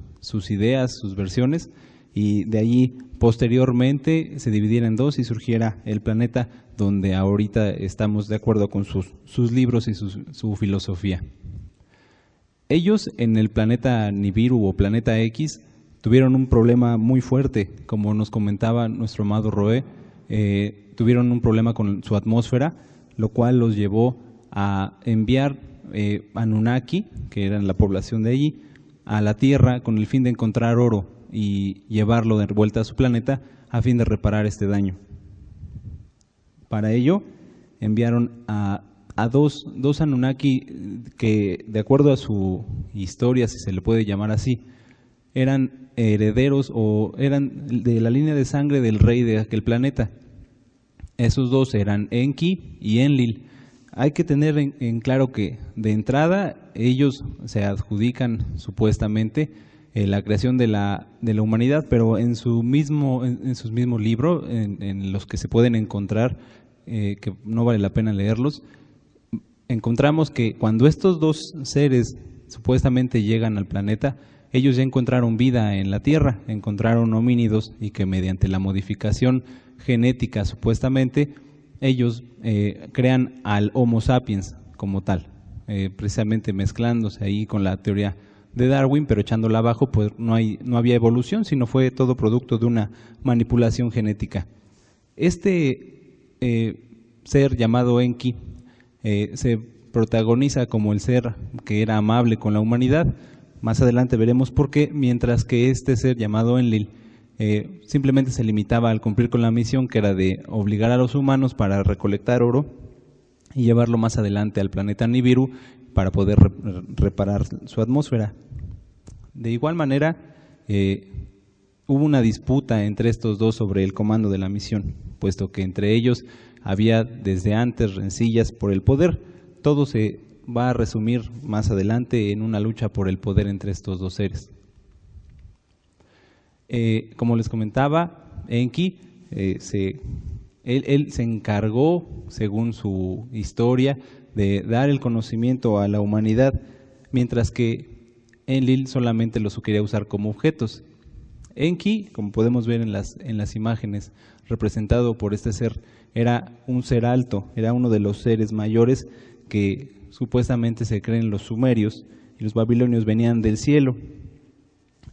ideas, sus versiones, y de allí posteriormente se dividiera en dos y surgiera el planeta donde ahorita estamos de acuerdo con sus libros y su filosofía. Ellos en el planeta Nibiru o planeta X tuvieron un problema muy fuerte, como nos comentaba nuestro amado Roe, tuvieron un problema con su atmósfera, lo cual los llevó a enviar Anunnaki, que eran la población de allí, a la Tierra con el fin de encontrar oro y llevarlo de vuelta a su planeta a fin de reparar este daño. Para ello enviaron a dos Anunnaki que, de acuerdo a su historia, si se le puede llamar así, eran herederos o eran de la línea de sangre del rey de aquel planeta. Esos dos eran Enki y Enlil. Hay que tener en claro que de entrada ellos se adjudican supuestamente la creación de la humanidad, pero en sus mismos libros, en los que se pueden encontrar, que no vale la pena leerlos, encontramos que cuando estos dos seres supuestamente llegan al planeta, ellos ya encontraron vida en la Tierra, encontraron homínidos y que mediante la modificación genética supuestamente ellos crean al Homo sapiens como tal, precisamente mezclándose ahí con la teoría de Darwin, pero echándola abajo, pues no había evolución, sino fue todo producto de una manipulación genética. Este ser llamado Enki se protagoniza como el ser que era amable con la humanidad. Más adelante veremos por qué, mientras que este ser llamado Enlil simplemente se limitaba al cumplir con la misión, que era de obligar a los humanos para recolectar oro y llevarlo más adelante al planeta Nibiru para poder reparar su atmósfera. De igual manera, hubo una disputa entre estos dos sobre el comando de la misión, puesto que entre ellos había desde antes rencillas por el poder. Todo se va a resumir más adelante en una lucha por el poder entre estos dos seres. Como les comentaba, Enki, él se encargó, según su historia, de dar el conocimiento a la humanidad, mientras que Enlil solamente los quería usar como objetos. Enki, como podemos ver en las imágenes, representado por este ser, era un ser alto, era uno de los seres mayores que supuestamente se creen los sumerios, y los babilonios venían del cielo.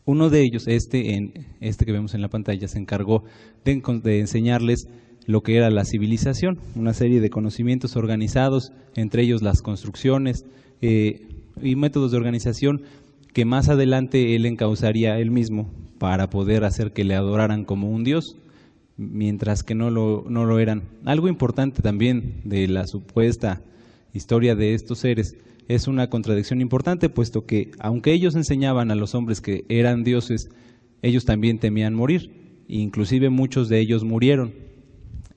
Uno de ellos, este que vemos en la pantalla, se encargó de enseñarles lo que era la civilización, una serie de conocimientos organizados, entre ellos las construcciones y métodos de organización que más adelante él encauzaría él mismo para poder hacer que le adoraran como un dios, mientras que no lo eran. Algo importante también de la supuesta historia de estos seres es una contradicción importante, puesto que aunque ellos enseñaban a los hombres que eran dioses, ellos también temían morir, inclusive muchos de ellos murieron.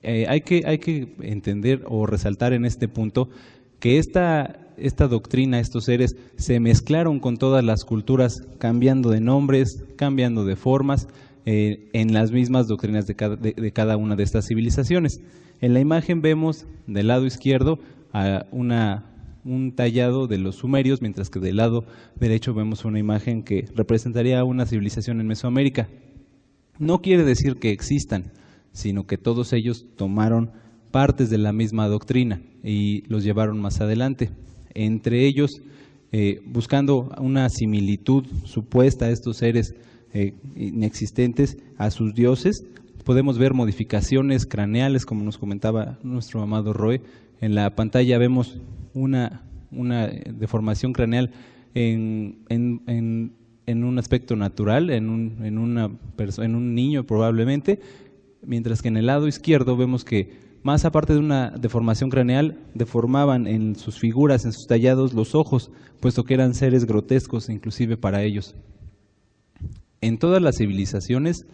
Hay que entender o resaltar en este punto que esta doctrina, estos seres, se mezclaron con todas las culturas, cambiando de nombres, cambiando de formas, en las mismas doctrinas de cada una de estas civilizaciones. En la imagen vemos del lado izquierdo a un tallado de los sumerios, mientras que del lado derecho vemos una imagen que representaría una civilización en Mesoamérica. No quiere decir que existan, sino que todos ellos tomaron partes de la misma doctrina y los llevaron más adelante. Entre ellos, buscando una similitud supuesta a estos seres inexistentes, a sus dioses, podemos ver modificaciones craneales, como nos comentaba nuestro amado Roy. En la pantalla vemos una deformación craneal en un aspecto natural, en un niño probablemente, mientras que en el lado izquierdo vemos que más aparte de una deformación craneal, deformaban en sus figuras, en sus tallados, los ojos, puesto que eran seres grotescos inclusive para ellos. En todas las civilizaciones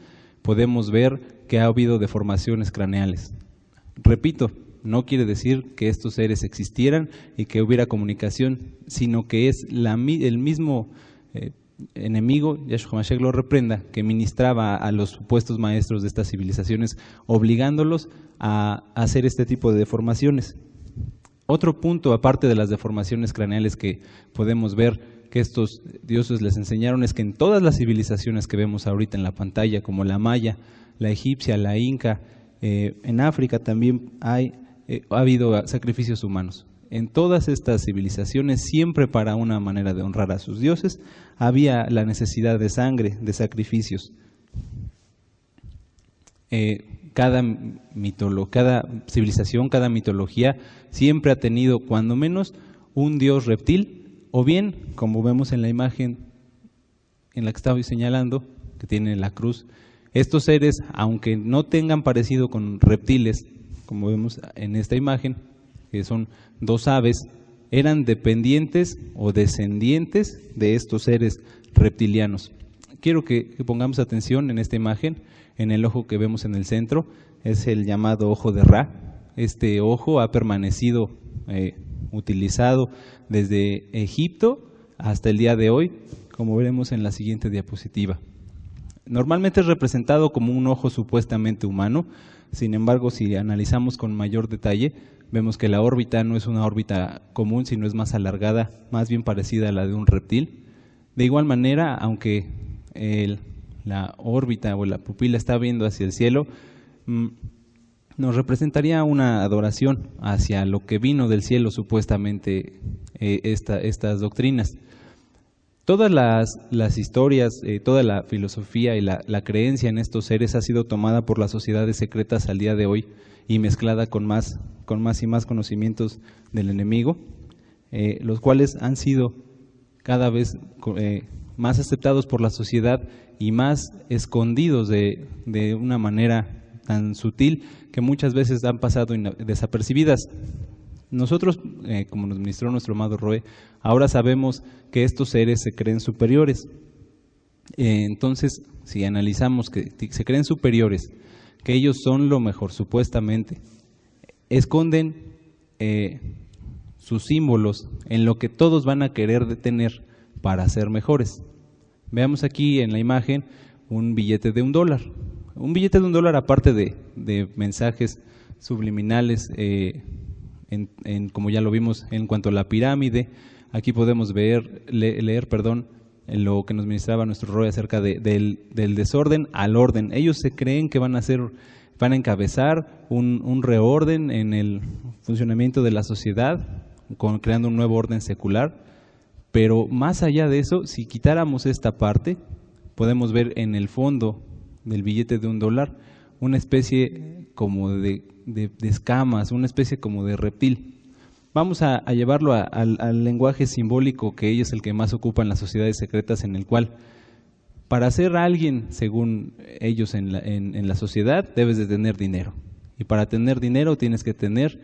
podemos ver que ha habido deformaciones craneales. Repito, no quiere decir que estos seres existieran y que hubiera comunicación, sino que es el mismo enemigo, Yahshua Mashiach lo reprenda, que ministraba a los supuestos maestros de estas civilizaciones, obligándolos a hacer este tipo de deformaciones. Otro punto, aparte de las deformaciones craneales que podemos ver que estos dioses les enseñaron, es que en todas las civilizaciones que vemos ahorita en la pantalla, como la maya, la egipcia, la inca, en África también ha habido sacrificios humanos. En todas estas civilizaciones, siempre para una manera de honrar a sus dioses, había la necesidad de sangre, de sacrificios. Cada civilización, cada mitología, siempre ha tenido cuando menos un dios reptil, o bien, como vemos en la imagen en la que estaba señalando, que tiene la cruz, estos seres, aunque no tengan parecido con reptiles, como vemos en esta imagen, que son dos aves, eran dependientes o descendientes de estos seres reptilianos. Quiero que pongamos atención en esta imagen, en el ojo que vemos en el centro, es el llamado ojo de Ra. Este ojo ha permanecido utilizado desde Egipto hasta el día de hoy, como veremos en la siguiente diapositiva. Normalmente es representado como un ojo supuestamente humano, sin embargo, si analizamos con mayor detalle, vemos que la órbita no es una órbita común, sino es más alargada, más bien parecida a la de un reptil. De igual manera, aunque la órbita o la pupila está viendo hacia el cielo, nos representaría una adoración hacia lo que vino del cielo supuestamente estas doctrinas. Todas las historias, toda la filosofía y la creencia en estos seres ha sido tomada por las sociedades secretas al día de hoy y mezclada con más y más conocimientos del enemigo, los cuales han sido cada vez más aceptados por la sociedad y más escondidos de una manera tan sutil que muchas veces han pasado desapercibidas. Nosotros, como nos ministró nuestro amado Roe, ahora sabemos que estos seres se creen superiores. Entonces, si analizamos que se creen superiores, que ellos son lo mejor supuestamente, esconden sus símbolos en lo que todos van a querer detener para ser mejores. Veamos aquí en la imagen un billete de $1. Un billete de $1, aparte de mensajes subliminales, como ya lo vimos en cuanto a la pirámide, aquí podemos leer lo que nos ministraba nuestro Roy acerca del desorden al orden. Ellos se creen que van a encabezar un reorden en el funcionamiento de la sociedad, creando un nuevo orden secular, pero más allá de eso, si quitáramos esta parte, podemos ver en el fondo del billete de $1 una especie como de escamas, una especie como de reptil. Vamos a llevarlo al lenguaje simbólico, que es el que más ocupa en las sociedades secretas, en el cual para ser alguien, según ellos en la sociedad, debes de tener dinero. Y para tener dinero tienes que tener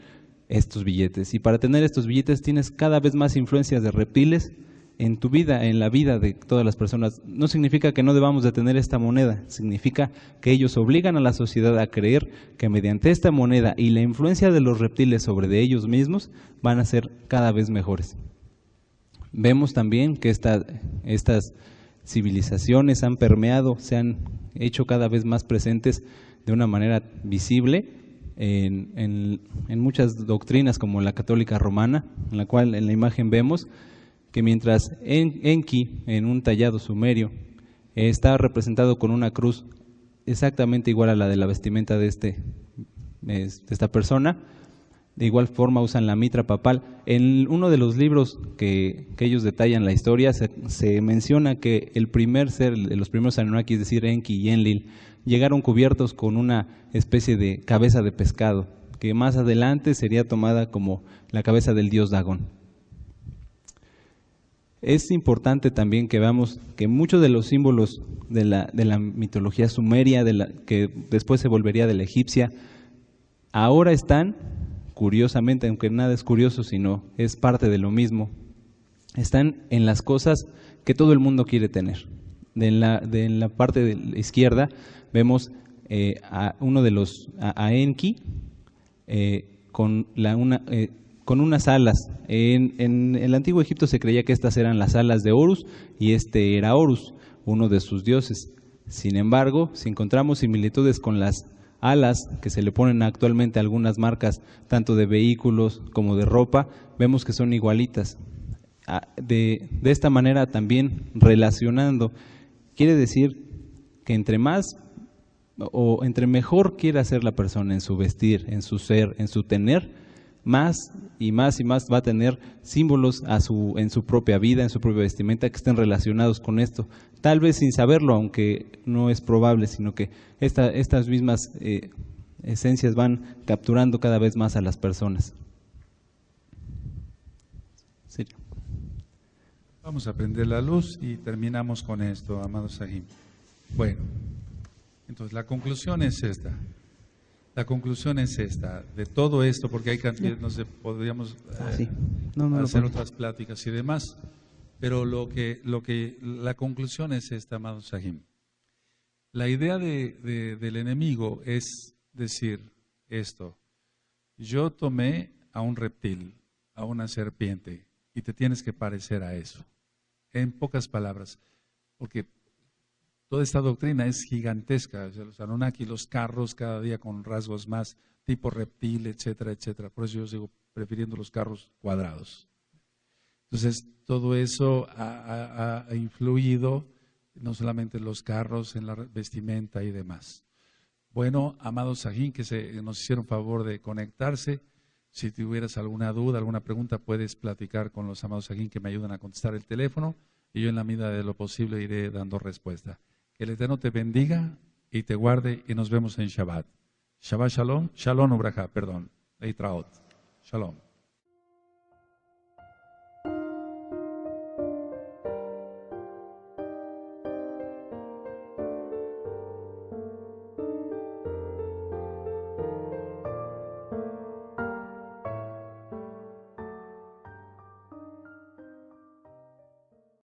estos billetes. Y para tener estos billetes tienes cada vez más influencias de reptiles en tu vida, en la vida de todas las personas. No significa que no debamos de tener esta moneda, significa que ellos obligan a la sociedad a creer que mediante esta moneda y la influencia de los reptiles sobre de ellos mismos van a ser cada vez mejores. Vemos también que estas civilizaciones han permeado, se han hecho cada vez más presentes de una manera visible en muchas doctrinas como la católica romana, en la cual en la imagen vemos que mientras Enki, en un tallado sumerio, está representado con una cruz exactamente igual a la de la vestimenta de esta persona, de igual forma usan la mitra papal. En uno de los libros que ellos detallan la historia, se menciona que el primer ser de los primeros Anunnaki, es decir, Enki y Enlil, llegaron cubiertos con una especie de cabeza de pescado, que más adelante sería tomada como la cabeza del dios Dagón. Es importante también que veamos que muchos de los símbolos de la mitología sumeria, que después se volvería de la egipcia, ahora están, curiosamente, aunque nada es curioso, sino es parte de lo mismo, están en las cosas que todo el mundo quiere tener. De la parte de la izquierda vemos a Enki con unas alas. En el antiguo Egipto se creía que estas eran las alas de Horus y este era Horus, uno de sus dioses. Sin embargo, si encontramos similitudes con las alas que se le ponen actualmente a algunas marcas, tanto de vehículos como de ropa, vemos que son igualitas. De esta manera también relacionando, quiere decir que entre mejor quiera ser la persona en su vestir, en su ser, en su tener, más y más y más va a tener símbolos en su propia vida, en su propia vestimenta, que estén relacionados con esto. Tal vez sin saberlo, aunque no es probable, sino que estas mismas esencias van capturando cada vez más a las personas. Sí. Vamos a prender la luz y terminamos con esto, amados Sahim. Bueno, entonces la conclusión es esta. La conclusión es esta, de todo esto, porque hay cantidad, no sé, podríamos hacer otras pláticas y demás, pero la conclusión es esta, amado Sahim. La idea del enemigo es decir esto: yo tomé a un reptil, a una serpiente, y te tienes que parecer a eso. En pocas palabras, porque toda esta doctrina es gigantesca. O sea, los Anunnaki, los carros cada día con rasgos más tipo reptil, etcétera, etcétera. Por eso yo sigo prefiriendo los carros cuadrados. Entonces, todo eso ha influido no solamente en los carros, en la vestimenta y demás. Bueno, amados Sahim, que nos hicieron favor de conectarse. Si tuvieras alguna duda, alguna pregunta, puedes platicar con los amados Sahim que me ayudan a contestar el teléfono y yo en la medida de lo posible iré dando respuesta. Que el Eterno te bendiga y te guarde y nos vemos en Shabbat. Shabbat Shalom, Shalom Ubraja, perdón, Leitraot. Shalom.